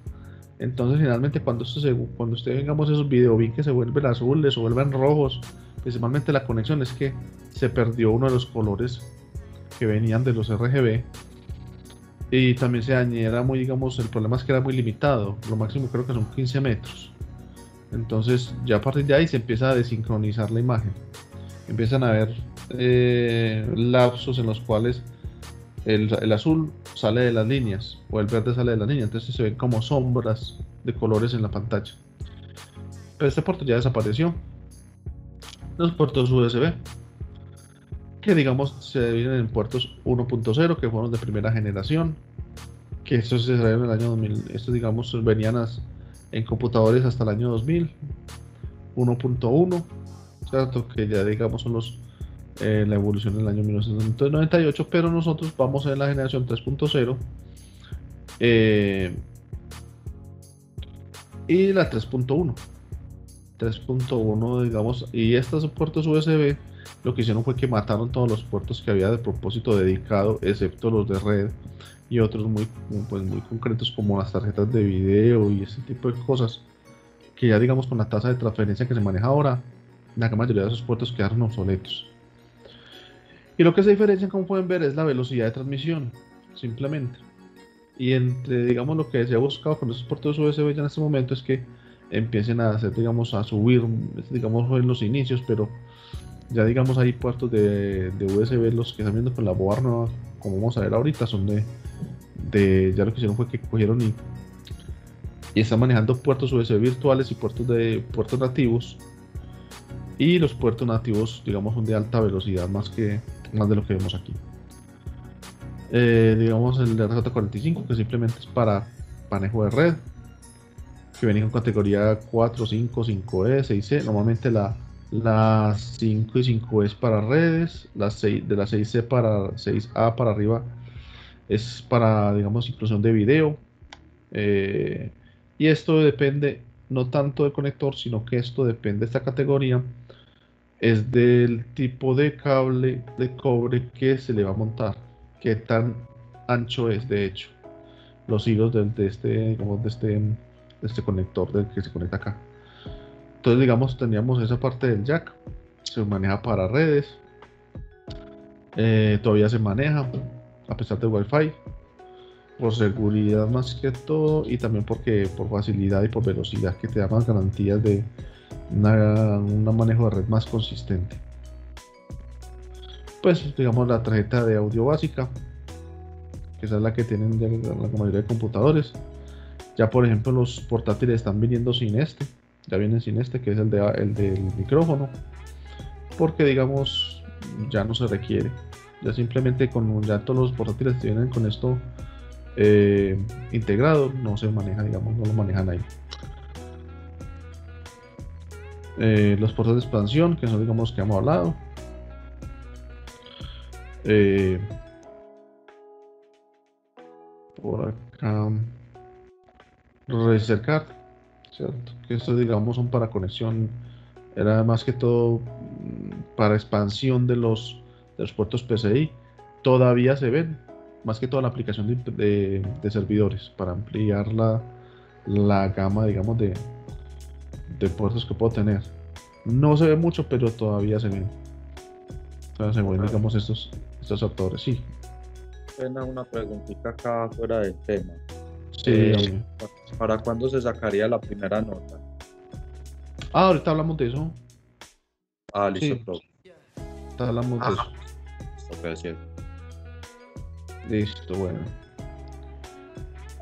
Entonces, generalmente, cuando usted vengamos esos videobits que se vuelven azules o vuelven rojos, principalmente la conexión es que se perdió uno de los colores que venían de los RGB. Y también se dañera muy, digamos, el problema es que era muy limitado, lo máximo creo que son 15 metros. Entonces ya a partir de ahí se empieza a desincronizar la imagen. Empiezan a haber lapsos en los cuales el azul sale de las líneas o el verde sale de las líneas, entonces se ven como sombras de colores en la pantalla. Pero este puerto ya desapareció. Los puertos USB, que digamos se dividen en puertos 1.0, que fueron de primera generación, que estos se salieron en el año 2000. Estos, digamos, venían en computadores hasta el año 2000. 1.1, ¿cierto? Que ya, digamos, son la evolución del año 1998, pero nosotros vamos en la generación 3.0 y la 3.1. 3.1, digamos, y estos puertos USB lo que hicieron fue que mataron todos los puertos que había de propósito dedicado, excepto los de red y otros muy, pues, muy concretos como las tarjetas de video y ese tipo de cosas, que ya digamos con la tasa de transferencia que se maneja ahora, la gran mayoría de esos puertos quedaron obsoletos. Y lo que se diferencia, como pueden ver, es la velocidad de transmisión, simplemente. Y entre, digamos, lo que se ha buscado con esos puertos USB ya en este momento es que empiecen a hacer, digamos, a subir, digamos, en los inicios, pero ya, digamos, hay puertos de USB, los que están viendo con la board nueva, como vamos a ver ahorita, son ya lo que hicieron fue que cogieron y están manejando puertos USB virtuales y puertos nativos. Y los puertos nativos, digamos, son de alta velocidad, más de lo que vemos aquí. Digamos el RJ45, que simplemente es para manejo de red, que viene con categoría 4, 5, 5E, 6E. Normalmente la 5 y 5E es para redes, de la 6C para 6A para arriba es para, digamos, inclusión de video. Y esto depende no tanto del conector, sino que esto depende de esta categoría, es del tipo de cable de cobre que se le va a montar, qué tan ancho es, de hecho, los hilos de este conector del que se conecta acá. Entonces, digamos, teníamos esa parte del jack, se maneja para redes, todavía se maneja a pesar de Wi-Fi, por seguridad más que todo, y también porque por facilidad y por velocidad, que te da más garantías de un manejo de red más consistente. Pues digamos la tarjeta de audio básica, que esa es la que tienen la mayoría de computadores. Ya por ejemplo los portátiles están viniendo sin ya vienen sin que es el del micrófono, porque digamos ya no se requiere, ya simplemente ya todos los portátiles que vienen con esto integrado, no se maneja, digamos, no lo manejan ahí. Los puertos de expansión, que son, digamos, que hemos hablado. Por acá, register card, ¿cierto? Que estos, digamos, son para conexión, era más que todo para expansión de los puertos PCI. Todavía se ven, más que toda la aplicación de servidores, para ampliar la gama, digamos, de puertos que puedo tener. No se ve mucho, pero todavía se ven. Todavía se ven, digamos, estos actores, sí. Una preguntita acá fuera del tema. Sí. ¿Para cuándo se sacaría la primera nota? Ahorita hablamos de eso. Listo, Sí. profe. Ahorita hablamos de eso. Gracias. Listo, bueno.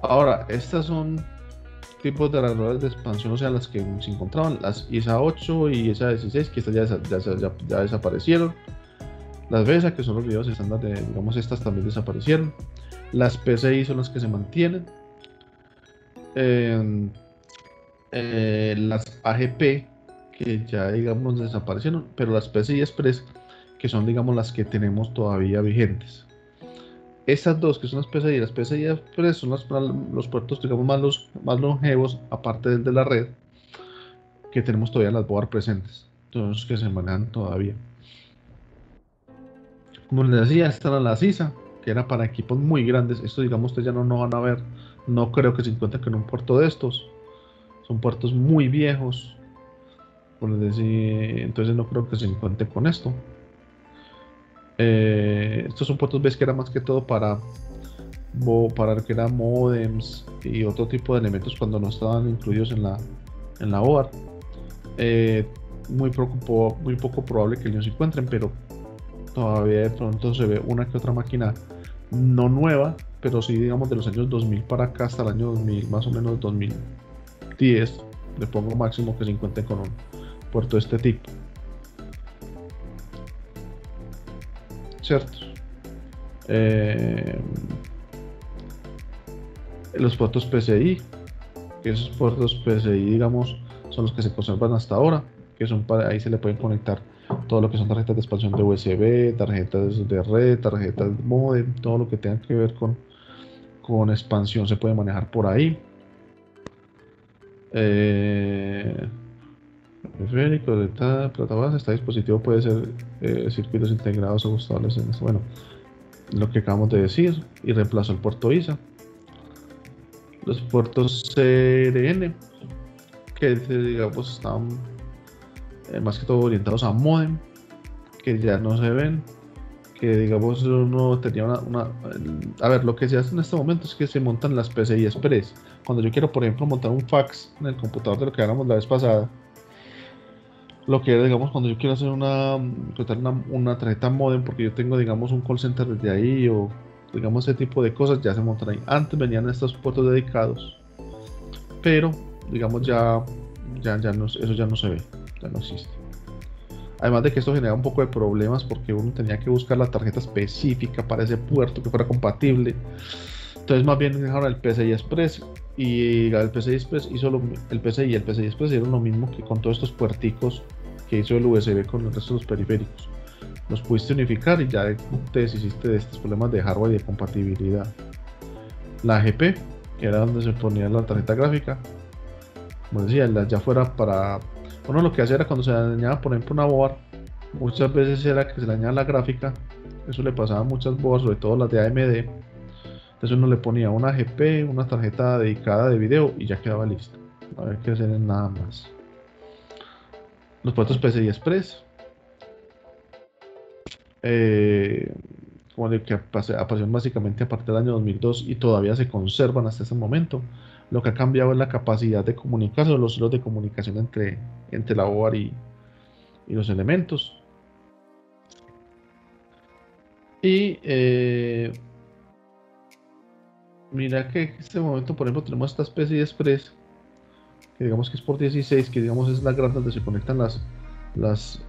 Ahora, estas son tipos de radiolas de expansión, o sea, las que se encontraban, las ISA 8 y ISA 16, que estas ya desaparecieron. Las BESA, que son los videos estándar digamos, estas también desaparecieron. Las PCI son las que se mantienen. Las AGP, que ya, digamos, desaparecieron, pero las PCI Express, que son, digamos, las que tenemos todavía vigentes. Estas dos, que son las PCI Express, son los puertos, digamos, más longevos, aparte del de la red, que tenemos todavía las board presentes, todos que se manejan todavía. Como les decía, esta era la CISA, que era para equipos muy grandes. Esto, digamos, ustedes ya no van a ver, no creo que se encuentren con un puerto de estos. Son puertos muy viejos, por decir, entonces no creo que se encuentre con esto. Estos son puertos, ves que era más que todo para que eran modems y otro tipo de elementos cuando no estaban incluidos en la board. Muy poco probable que ellos se encuentren, pero todavía de pronto se ve una que otra máquina no nueva, pero sí, digamos, de los años 2000 para acá hasta el año 2000, más o menos 2010, le pongo máximo que se encuentren con un puerto de este tipo, ¿cierto? Los puertos PCI, que esos puertos PCI, digamos, son los que se conservan hasta ahora, que son ahí se le pueden conectar todo lo que son tarjetas de expansión de USB, tarjetas de red, tarjetas de modem, todo lo que tenga que ver con expansión se puede manejar por ahí. Periférico de tal plataforma, este dispositivo puede ser circuitos integrados ajustables en esto. Bueno, lo que acabamos de decir, y reemplazó el puerto ISA. Los puertos CRN, que digamos están más que todo orientados a modem, que ya no se ven, que digamos uno tenía a ver, lo que se hace en este momento es que se montan las PCI Express. Cuando yo quiero, por ejemplo, montar un fax en el computador de lo que hablamos la vez pasada, lo que era, digamos, cuando yo quiero hacer una tarjeta modem, porque yo tengo, digamos, un call center desde ahí, o digamos ese tipo de cosas, ya se montan ahí. Antes venían estos puertos dedicados, pero digamos ya no, eso ya no se ve, ya no existe. Además de que esto genera un poco de problemas porque uno tenía que buscar la tarjeta específica para ese puerto que fuera compatible. Entonces más bien dejaron el PCI Express, y el PCI Express hizo el PCI y el PCI Express hicieron lo mismo que con todos estos puerticos que hizo el USB con el resto de los periféricos. Los pudiste unificar y ya te deshiciste de estos problemas de hardware y de compatibilidad. La AGP, que era donde se ponía la tarjeta gráfica, como decía, ya fuera para... Uno lo que hacía era cuando se dañaba, por ejemplo, una board, muchas veces era que se le dañaba la gráfica. Eso le pasaba a muchas boards, sobre todo las de AMD. Entonces uno le ponía una GP, una tarjeta dedicada de video y ya quedaba listo. No había que hacer nada más. Los puertos PCI Express, como de que aparecieron básicamente a partir del año 2002 y todavía se conservan hasta ese momento. Lo que ha cambiado es la capacidad de comunicarse, o los hilos de comunicación entre la board y los elementos. Y mira que en este momento, por ejemplo, tenemos esta especie de Express, que digamos que es por 16, que digamos es la gran donde se conectan las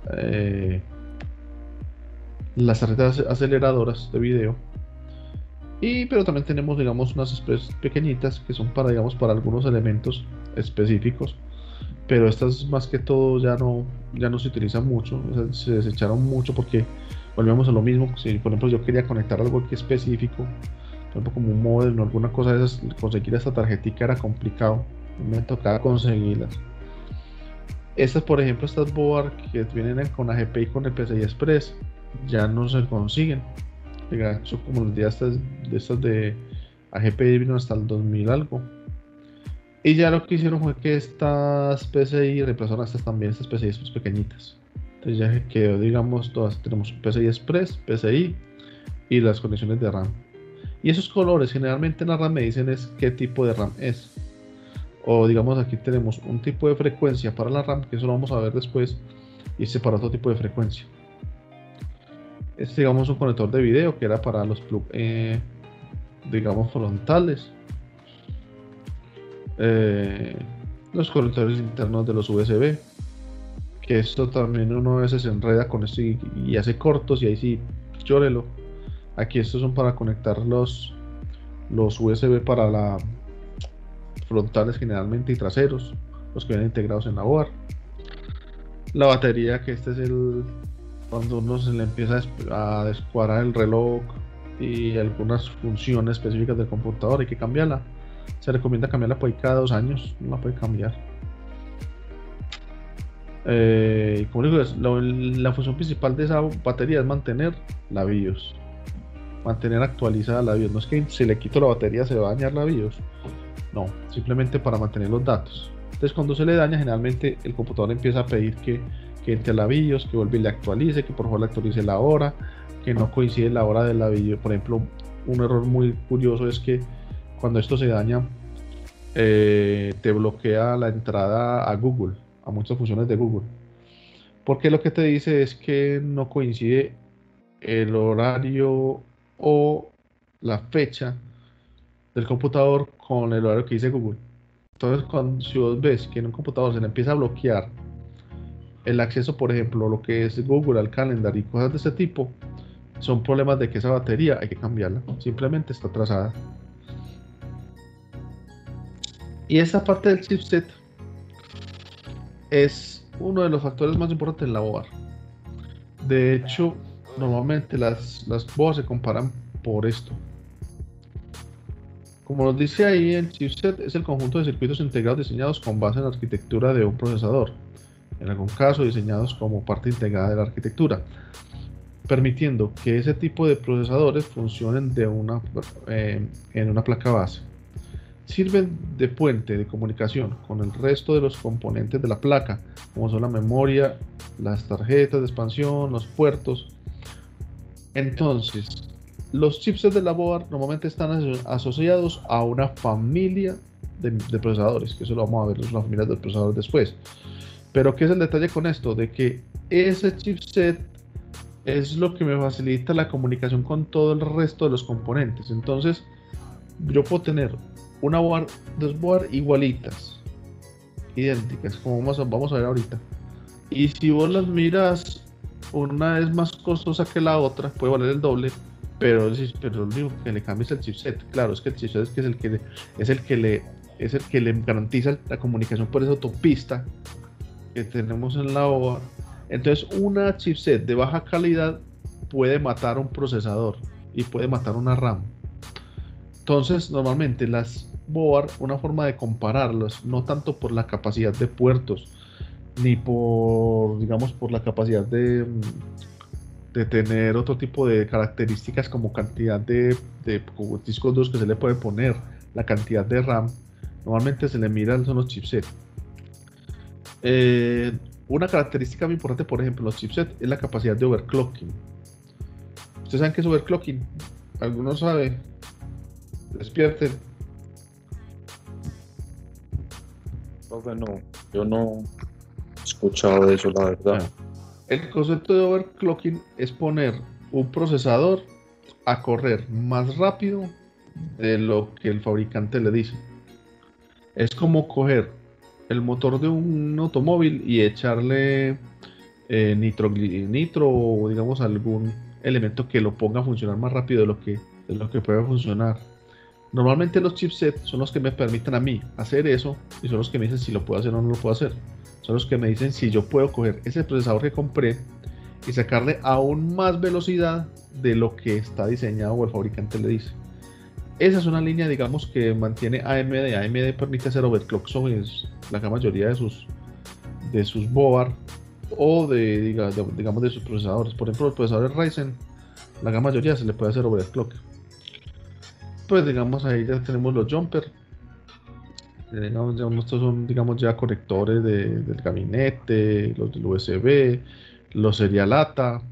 tarjetas aceleradoras de video. Pero también tenemos, digamos, unas Express pequeñitas que son para, digamos, para algunos elementos específicos. Pero estas más que todo ya no se utilizan mucho, se desecharon mucho porque volvemos a lo mismo. Si por ejemplo yo quería conectar algo aquí específico, por ejemplo como un modem o alguna cosa de esas, conseguir esta tarjetita era complicado, me tocaba conseguirlas. Estas, por ejemplo, estas board que vienen con AGP y con el PCI Express ya no se consiguen. Son como los días de estas de AGP vino hasta el 2000 algo. Y ya lo que hicieron fue que estas PCI reemplazaron a estas también, estas PCI pues, pequeñitas. Entonces ya quedó, digamos, todas tenemos PCI Express, PCI y las conexiones de RAM. Y esos colores generalmente en la RAM me dicen es qué tipo de RAM es. O digamos aquí tenemos un tipo de frecuencia para la RAM, que eso lo vamos a ver después, y este para otro tipo de frecuencia. Este digamos un conector de video que era para los plug, digamos frontales. Los conectores internos de los USB, que esto también uno a veces se enreda con esto y hace cortos, y ahí sí llórelo. Aquí estos son para conectar los USB para la frontales generalmente y traseros, los que vienen integrados en la board. La batería, que este es cuando uno se le empieza a descuadrar el reloj y algunas funciones específicas del computador, hay que cambiarla. Se recomienda cambiarla por ahí cada 2 años, no la puede cambiar. Como digo, la función principal de esa batería es mantener la BIOS, mantener actualizada la BIOS. No es que si le quito la batería se va a dañar la BIOS, no, simplemente para mantener los datos. Entonces cuando se le daña, generalmente el computador empieza a pedir que entre a la BIOS, que vuelva y le actualice, que por favor le actualice la hora, que no coincide la hora de la BIOS. Por ejemplo, un error muy curioso es que cuando esto se daña, te bloquea la entrada a Google, a muchas funciones de Google, porque lo que te dice es que no coincide el horario o la fecha del computador con el horario que dice Google. Entonces, si vos ves que en un computador se le empieza a bloquear el acceso, por ejemplo, lo que es Google al calendar y cosas de ese tipo, son problemas de que esa batería hay que cambiarla, simplemente está atrasada. Y esa parte del chipset es uno de los factores más importantes en la board. De hecho, normalmente las boards se comparan por esto. Como nos dice ahí, el chipset es el conjunto de circuitos integrados diseñados con base en la arquitectura de un procesador. en algún caso diseñados como parte integrada de la arquitectura, permitiendo que ese tipo de procesadores funcionen en una placa base. Sirven de puente de comunicación con el resto de los componentes de la placa, como son la memoria, las tarjetas de expansión, los puertos. Entonces, los chipsets de la board normalmente están asociados a una familia de procesadores, que eso lo vamos a ver, es una familia de procesadores después. Pero ¿qué es el detalle con esto? De que ese chipset es lo que me facilita la comunicación con todo el resto de los componentes. Entonces, yo puedo tener dos board igualitas, idénticas, como vamos a ver ahorita. Y si vos las miras, una es más costosa que la otra, puede valer el doble, pero lo único que le cambia es el chipset. Claro, es que el chipset es el que le garantiza la comunicación por esa autopista que tenemos en la board. Entonces, una chipset de baja calidad puede matar un procesador y puede matar una RAM. Entonces, normalmente las board, una forma de compararlos, no tanto por la capacidad de puertos, ni por, digamos, por la capacidad de tener otro tipo de características como cantidad de discos duros que se le puede poner, la cantidad de RAM, normalmente se le miran son los chipsets. Una característica muy importante, por ejemplo, los chipsets es la capacidad de overclocking. ¿Ustedes saben qué es overclocking? ¿Alguno sabe? Despierten. No, yo no he escuchado de eso, la verdad. El concepto de overclocking es poner un procesador a correr más rápido de lo que el fabricante le dice. Es como coger el motor de un automóvil y echarle nitro o digamos algún elemento que lo ponga a funcionar más rápido de lo que puede funcionar. Normalmente los chipsets son los que me permiten a mí hacer eso y son los que me dicen si lo puedo hacer o no lo puedo hacer. Son los que me dicen si yo puedo coger ese procesador que compré y sacarle aún más velocidad de lo que está diseñado o el fabricante le dice. Esa es una línea, digamos, que mantiene AMD. AMD permite hacer overclock sobre la gran mayoría de sus board o digamos de sus procesadores. Por ejemplo, los procesadores Ryzen, la gran mayoría se le puede hacer overclock. Pues digamos ahí ya tenemos los jumper. Digamos, estos son digamos ya conectores del gabinete, los del USB, los serial ATA,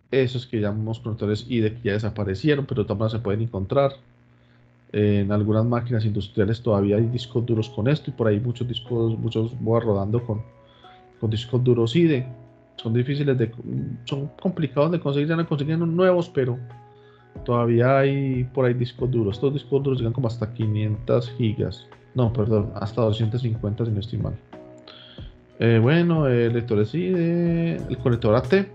esos que llamamos conectores IDE que ya desaparecieron, pero también se pueden encontrar. En algunas máquinas industriales todavía hay discos duros con esto y por ahí muchos boards rodando con discos duros IDE. Son complicados de conseguir, ya no consiguen nuevos, pero todavía hay por ahí discos duros. Estos discos duros llegan como hasta 500 gigas. No, perdón, hasta 250 si no estoy mal. Bueno, lectores IDE, el conector AT,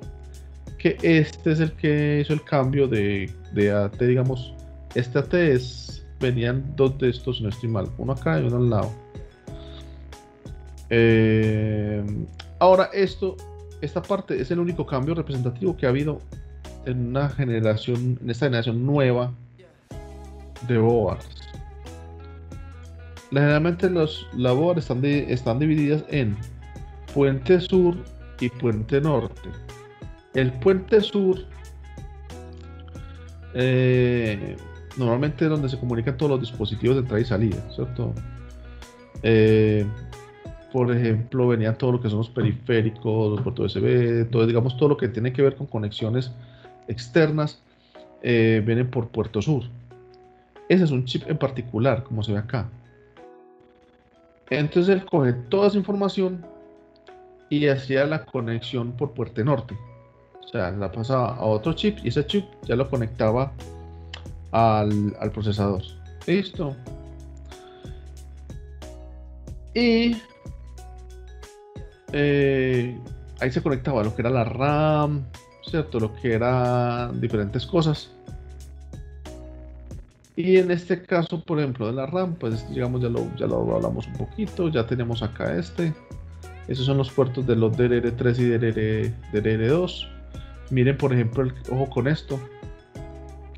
que este es el que hizo el cambio de AT, digamos. Este AT venían dos de estos, si no estoy mal, uno acá y uno al lado. Ahora esta parte es el único cambio representativo que ha habido en esta generación nueva de boards. Generalmente las boards están divididas en puente sur y puente norte. El puente sur normalmente es donde se comunican todos los dispositivos de entrada y salida, ¿cierto? Por ejemplo, venían todo lo que son los periféricos, los puertos USB, digamos todo lo que tiene que ver con conexiones externas, vienen por puerto sur. Ese es un chip en particular, como se ve acá. Entonces él coge toda esa información y hacía la conexión por puerto norte. O sea, la pasaba a otro chip y ese chip ya lo conectaba al procesador. Listo. Y ahí se conectaba lo que era la RAM, ¿cierto? Lo que eran diferentes cosas. Y en este caso, por ejemplo, de la RAM, pues digamos ya lo hablamos un poquito. Ya tenemos acá esos son los puertos de los DDR3 y DDR2. Miren, por ejemplo, ojo con esto,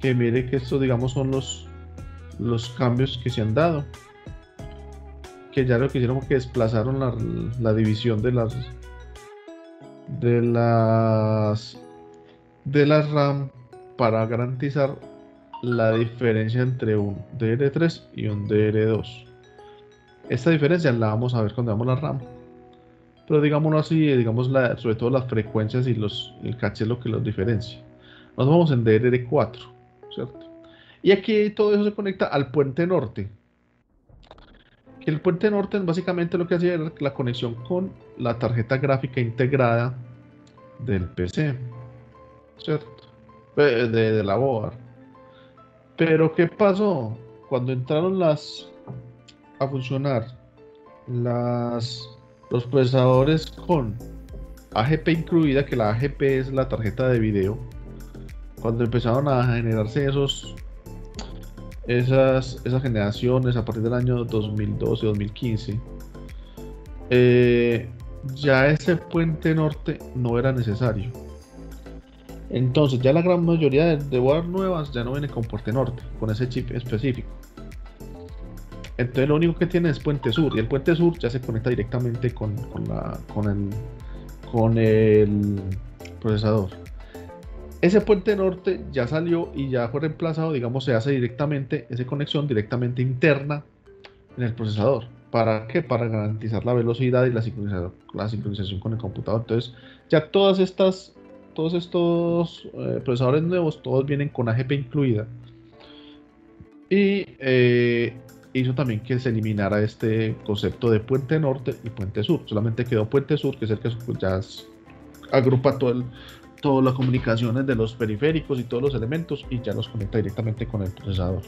que mire que estos digamos son los cambios que se han dado, que ya lo que hicieron fue que desplazaron la división de las de la RAM para garantizar la diferencia entre un DR3 y un DR2. Esta diferencia la vamos a ver cuando veamos la RAM, pero digámoslo así, digamos sobre todo las frecuencias y el caché es lo que los diferencia. Nos vamos en DDR4, ¿cierto? Y aquí todo eso se conecta al puente norte. Que el puente norte básicamente lo que hacía era la conexión con la tarjeta gráfica integrada del PC, ¿cierto? De la board. Pero ¿qué pasó? Cuando entraron a funcionar los procesadores con AGP incluida, que la AGP es la tarjeta de video, cuando empezaron a generarse esas generaciones a partir del año 2012-2015, ya ese puente norte no era necesario. Entonces ya la gran mayoría de boards nuevas ya no viene con puente norte, con ese chip específico. Entonces lo único que tiene es puente sur, y el puente sur ya se conecta directamente con el procesador. Ese puente norte ya salió y ya fue reemplazado, digamos, se hace directamente esa conexión directamente interna en el procesador. ¿Para qué? Para garantizar la velocidad y la sincronización con el computador. Entonces ya todos estos procesadores nuevos, todos vienen con AGP incluida. Y hizo también que se eliminara este concepto de puente norte y puente sur. Solamente quedó puente sur, que es el que ya agrupa todas las comunicaciones de los periféricos y todos los elementos, y ya los conecta directamente con el procesador.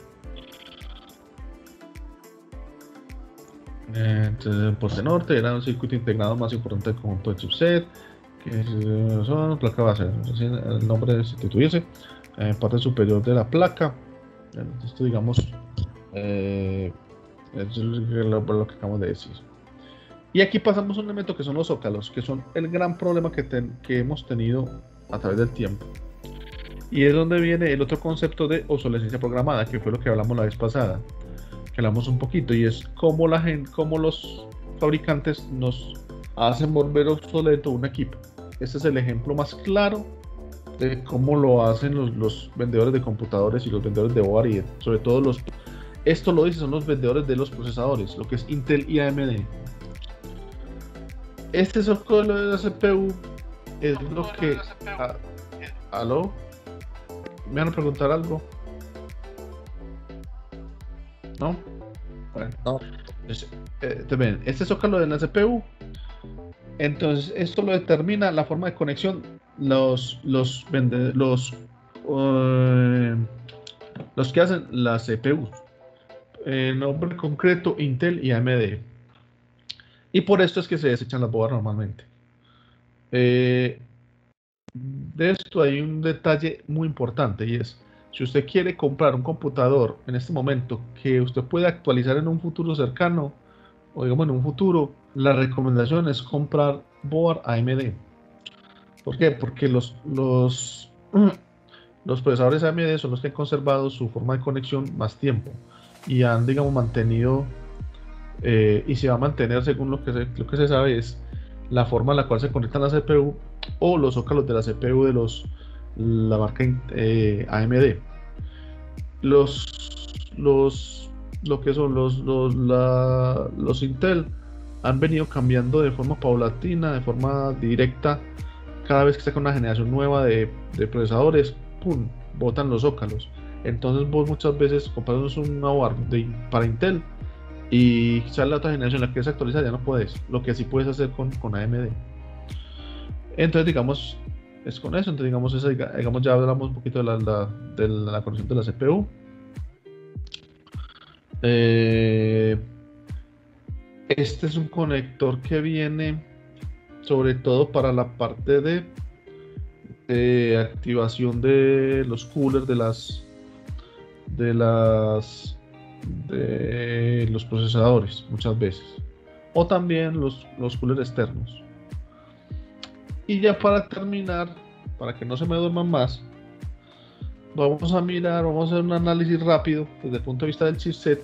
Entonces el puente norte era un circuito integrado más importante del conjunto de chipset, que son placa base, el nombre sustituirse, parte superior de la placa. Esto, digamos, es lo que acabamos de decir. Y aquí pasamos a un elemento que son los zócalos, que son el gran problema que hemos tenido a través del tiempo. Y es donde viene el otro concepto de obsolescencia programada, que fue lo que hablamos la vez pasada, que hablamos un poquito, y es cómo los fabricantes nos hacen volver obsoleto un equipo. Este es el ejemplo más claro de cómo lo hacen los vendedores de computadores y los vendedores de board, y sobre todo esto lo dicen, son los vendedores de los procesadores, lo que es Intel y AMD. Este zócalo de la CPU es lo que... ¿Aló? ¿Me van a preguntar algo? ¿No? Bueno, no. Este zócalo de la CPU, entonces esto lo determina la forma de conexión, los que hacen la CPU, nombre concreto Intel y AMD, y por esto es que se desechan las boards normalmente. De esto hay un detalle muy importante, y es: si usted quiere comprar un computador en este momento que usted puede actualizar en un futuro cercano, o digamos en un futuro, la recomendación es comprar board AMD. ¿Por qué? Porque los procesadores AMD son los que han conservado su forma de conexión más tiempo y han, digamos, mantenido, y se va a mantener, según lo que se sabe, es la forma en la cual se conectan la CPU o los zócalos de la CPU de la marca AMD. Lo que son los Intel han venido cambiando de forma paulatina, de forma directa. Cada vez que saca una generación nueva de procesadores, ¡pum!, botan los zócalos. Entonces vos muchas veces compras una board para Intel y sale la otra generación, la que quieres actualizar, ya no puedes. Lo que sí puedes hacer con AMD. Entonces, digamos, es con eso. Entonces, digamos, ya hablamos un poquito de la conexión de la CPU. Este es un conector que viene sobre todo para la parte de activación de los coolers de los procesadores, muchas veces, o también los coolers externos. Y ya para terminar, para que no se me duerman más, vamos a hacer un análisis rápido desde el punto de vista del chipset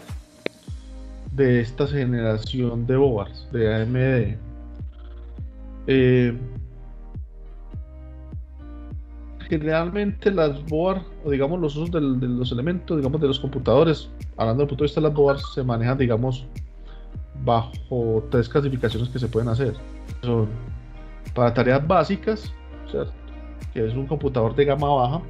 de esta generación de boards de AMD. Eh, Generalmente las boards, o digamos los usos de los elementos, digamos de los computadores, hablando desde el punto de vista de las boards, se manejan, digamos, bajo tres clasificaciones que se pueden hacer. Son para tareas básicas, ¿cierto? Que es un computador de gama baja,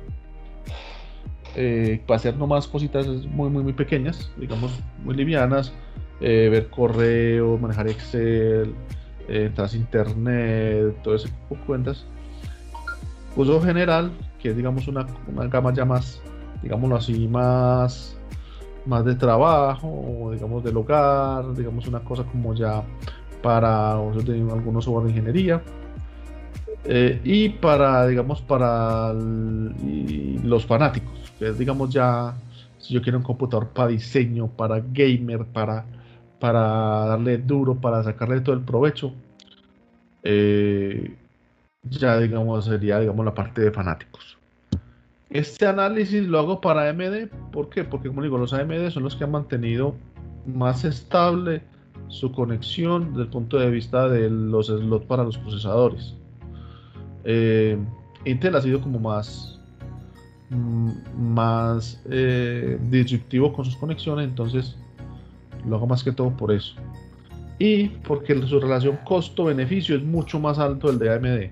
para hacer nomás cositas muy pequeñas, digamos, muy livianas, ver correo, manejar Excel, entrar a internet, todo ese tipo de cuentas. Uso general, que es, digamos, una gama ya más, digámoslo así, más de trabajo, o digamos del hogar, digamos una cosa como ya para usos de algunos software de ingeniería. Y para, digamos, y los fanáticos, que es, digamos, ya, si yo quiero un computador para diseño, para gamer, para darle duro, para sacarle todo el provecho, eh, ya, digamos, sería, digamos, la parte de fanáticos. Este análisis lo hago para AMD, ¿por qué? Porque, como digo, los AMD son los que han mantenido más estable su conexión desde el punto de vista de los slots para los procesadores. Eh, Intel ha sido como más disruptivo con sus conexiones, entonces lo hago más que todo por eso. Y porque su relación costo-beneficio es mucho más alto del de AMD.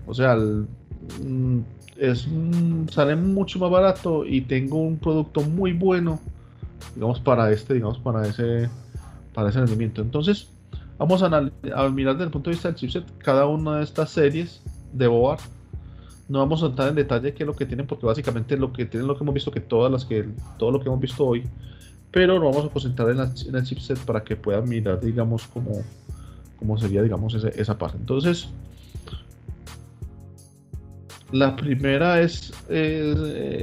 O sea, mm, sale mucho más barato y tengo un producto muy bueno, digamos, para ese rendimiento. Entonces, vamos a mirar desde el punto de vista del chipset cada una de estas series de board. No vamos a entrar en detalle qué es lo que tienen, porque básicamente lo que tienen, lo que hemos visto, todo lo que hemos visto hoy, pero nos vamos a concentrar en el chipset para que puedan mirar, digamos, cómo sería, digamos, esa parte. Entonces, la primera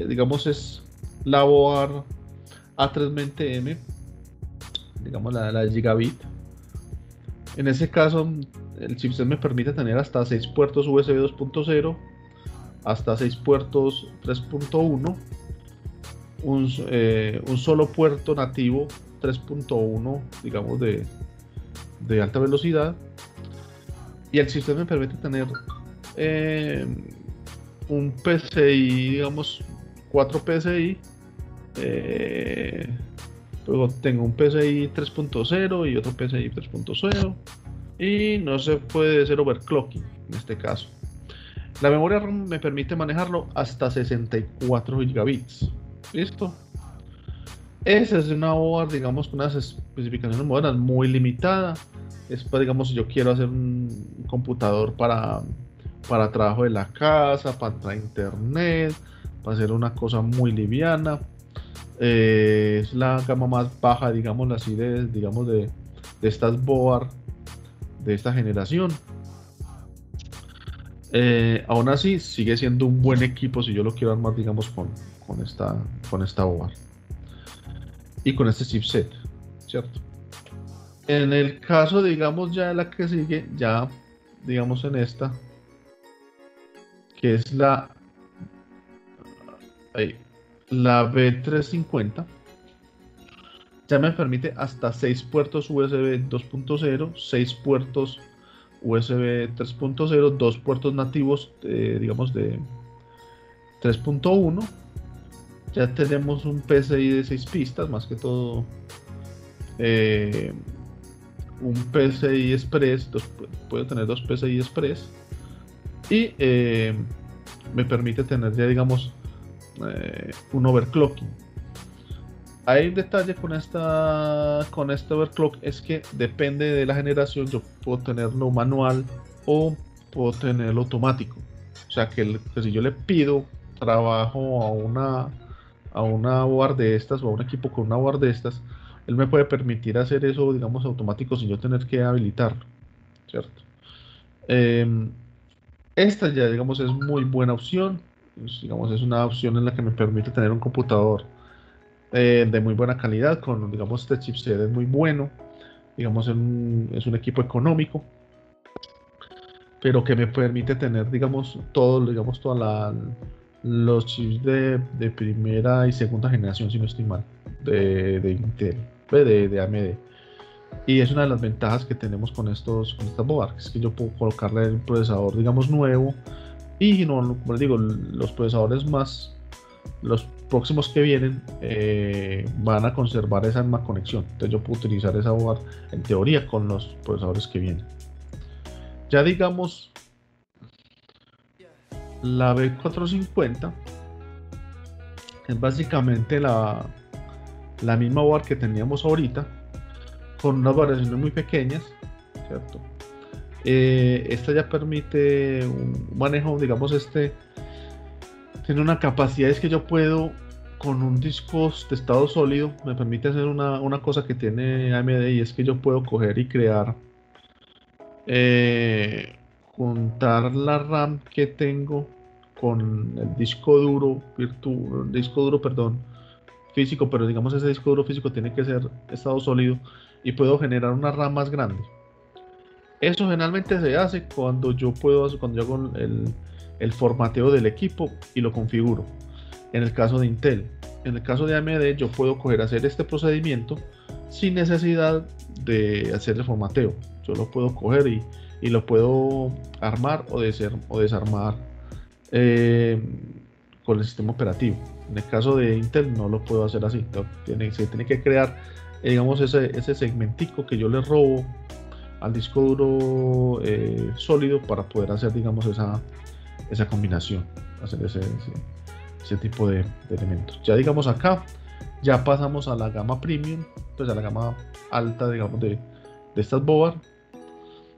digamos, es la board A320M, digamos, la Gigabit. En ese caso, el chipset me permite tener hasta 6 puertos USB 2.0, hasta 6 puertos 3.1, un solo puerto nativo 3.1, digamos, de alta velocidad. Y el chipset me permite tener un PCI, digamos, 4 PCI. Luego tengo un PCI 3.0 y otro PCI 3.0. Y no se puede hacer overclocking en este caso. La memoria RAM me permite manejarlo hasta 64 gigabits. ¿Listo? Esa es una board, digamos, con unas especificaciones modernas muy limitada. Es para, digamos, si yo quiero hacer un computador para trabajo de la casa, para entrar a internet, para hacer una cosa muy liviana. Es la gama más baja, digamos así, de estas board de esta generación. Aún así, sigue siendo un buen equipo si yo lo quiero armar, digamos, con esta board y con este chipset, ¿cierto? En el caso, digamos, ya de la que sigue, ya, digamos, en esta, que es la B350, ya me permite hasta 6 puertos USB 2.0, 6 puertos USB 3.0, 2 puertos nativos, digamos, de 3.1. Ya tenemos un PCI de 6 pistas, más que todo un PCI Express, puedo tener 2 PCI Express, y me permite tener ya, digamos, un overclocking. Hay un detalle con este overclock, es que depende de la generación, yo puedo tenerlo manual o puedo tenerlo automático. O sea que si yo le pido trabajo a una board de estas, o a un equipo con una board de estas, él me puede permitir hacer eso, digamos, automático, sin yo tener que habilitarlo, ¿cierto? Esta ya, digamos, es muy buena opción. Digamos, es una opción en la que me permite tener un computador de muy buena calidad, digamos, este chipset es muy bueno, digamos, es un equipo económico, pero que me permite tener, digamos, todos los chips de primera y segunda generación, si no estoy mal, de Intel. de AMD. Y es una de las ventajas que tenemos con estas boards, es que yo puedo colocarle un procesador, digamos, nuevo. Y no, como les digo, los procesadores los próximos que vienen van a conservar esa misma conexión. Entonces yo puedo utilizar esa board en teoría con los procesadores que vienen. Ya digamos, la B450 es básicamente la misma board que teníamos ahorita, con unas variaciones muy pequeñas, ¿cierto? Esta ya permite un manejo, digamos, tiene una capacidad, es que yo puedo con un disco de estado sólido, me permite hacer una cosa que tiene AMD, y es que yo puedo coger y crear, juntar la RAM que tengo con el disco duro perdón, físico, pero digamos ese disco duro físico tiene que ser estado sólido, y puedo generar una RAM más grande. Eso generalmente se hace cuando yo hago el formateo del equipo y lo configuro. En el caso de Intel, en el caso de AMD, yo puedo hacer este procedimiento sin necesidad de hacer el formateo. Yo lo puedo coger y lo puedo armar o desarmar con el sistema operativo. En el caso de Intel no lo puedo hacer así. Se tiene que crear, digamos, ese segmentico que yo le robo al disco duro sólido para poder hacer, digamos, esa combinación, hacer ese tipo de elementos. Ya digamos acá, ya pasamos a la gama premium, pues a la gama alta, digamos, de estas board.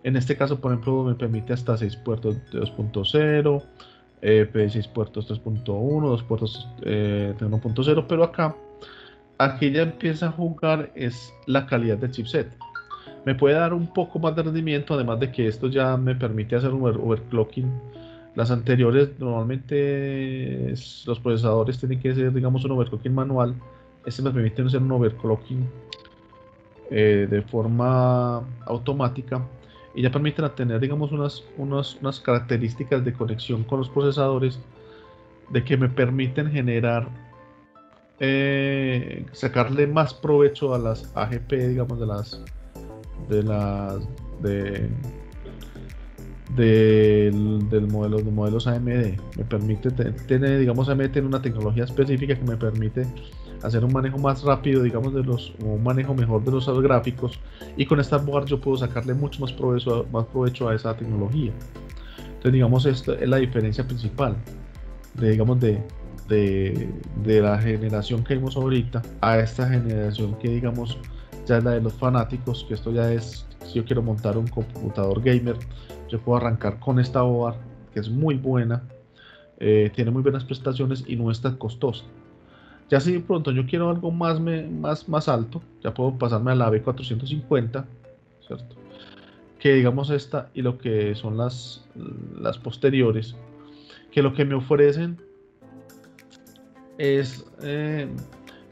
En este caso, por ejemplo, me permite hasta 6 puertos de 2.0, 6 puertos 3.1, 2 puertos de 1.0, pero aquí ya empieza a jugar es la calidad del chipset. Me puede dar un poco más de rendimiento, además de que esto ya me permite hacer un overclocking. Las anteriores normalmente los procesadores tienen que ser, digamos, un overclocking manual. Este me permite hacer un overclocking de forma automática, y ya permiten tener, digamos, unas características de conexión con los procesadores de que me permiten generar, sacarle más provecho a las AGP, digamos, de modelos AMD. Me permite tener, digamos, AMD tiene una tecnología específica que me permite hacer un manejo más rápido, digamos, un manejo mejor de los gráficos, y con esta board yo puedo sacarle mucho más provecho a esa tecnología. Entonces, digamos, esta es la diferencia principal digamos, de la generación que vimos ahorita a esta generación que, digamos, ya es la de los fanáticos, que esto ya es, si yo quiero montar un computador gamer, yo puedo arrancar con esta board, que es muy buena, tiene muy buenas prestaciones y no es tan costosa. Ya si de pronto yo quiero algo más alto, ya puedo pasarme a la B450, ¿cierto? Que digamos esta y lo que son las posteriores, que lo que me ofrecen es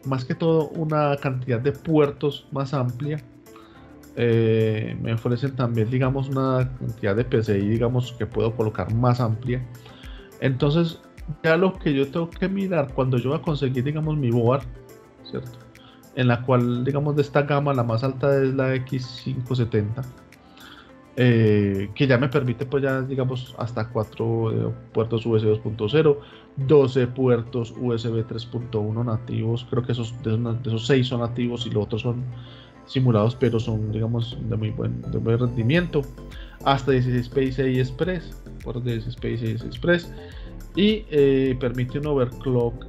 más que todo una cantidad de puertos más amplia. Me ofrecen también, digamos, una cantidad de PCI, digamos, que puedo colocar más amplia. Entonces, ya lo que yo tengo que mirar cuando yo voy a conseguir, digamos, mi board, ¿cierto? En la cual, digamos, de esta gama, la más alta es la X570, que ya me permite, pues ya, digamos, hasta 4 puertos USB 2.0, 12 puertos USB 3.1 nativos. Creo que de esos 6 son nativos y los otros son simulados, pero son, digamos, de muy buen rendimiento. Hasta 16 PCI Express, puertos de 16 PCI Express, y permite un overclock,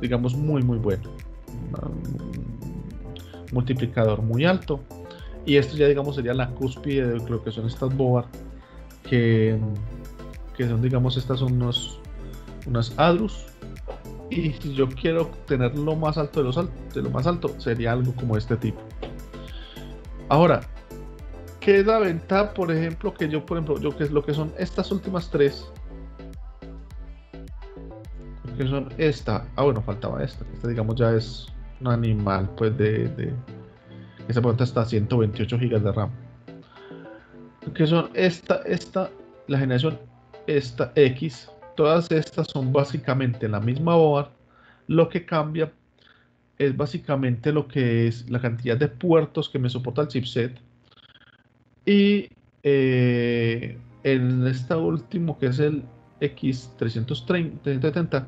digamos, muy bueno, un multiplicador muy alto. Y esto ya, digamos, sería la cúspide de lo que son estas board, que son, digamos, estas son unas Adrus. Y si yo quiero tener lo más alto de lo más alto, sería algo como este tipo. Ahora, ¿qué es la ventaja, por ejemplo, que yo que es lo que son estas últimas tres? Que son bueno, faltaba esta digamos ya es un animal, pues esta puerta está a 128 GB de RAM. Que son la generación X. Todas estas son básicamente la misma board. Lo que cambia es básicamente lo que es la cantidad de puertos que me soporta el chipset. Y en esta último, que es el X330,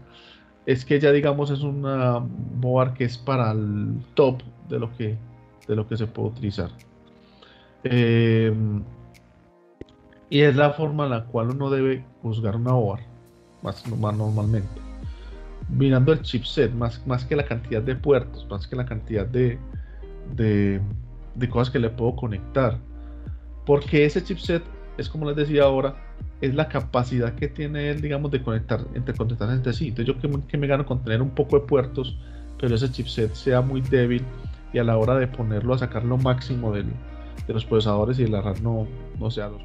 es que ya digamos es una board que es para el top de lo que se puede utilizar. Eh, y es la forma en la cual uno debe juzgar una board, más normalmente. Mirando el chipset, más que la cantidad de puertos, más que la cantidad de, de cosas que le puedo conectar. Porque ese chipset es, como les decía ahora, es la capacidad que tiene él, digamos, de conectar entre sí. Entonces, yo que me gano con tener un poco de puertos, pero ese chipset sea muy débil y a la hora de ponerlo a sacar lo máximo de los procesadores y de la RAM no sea lo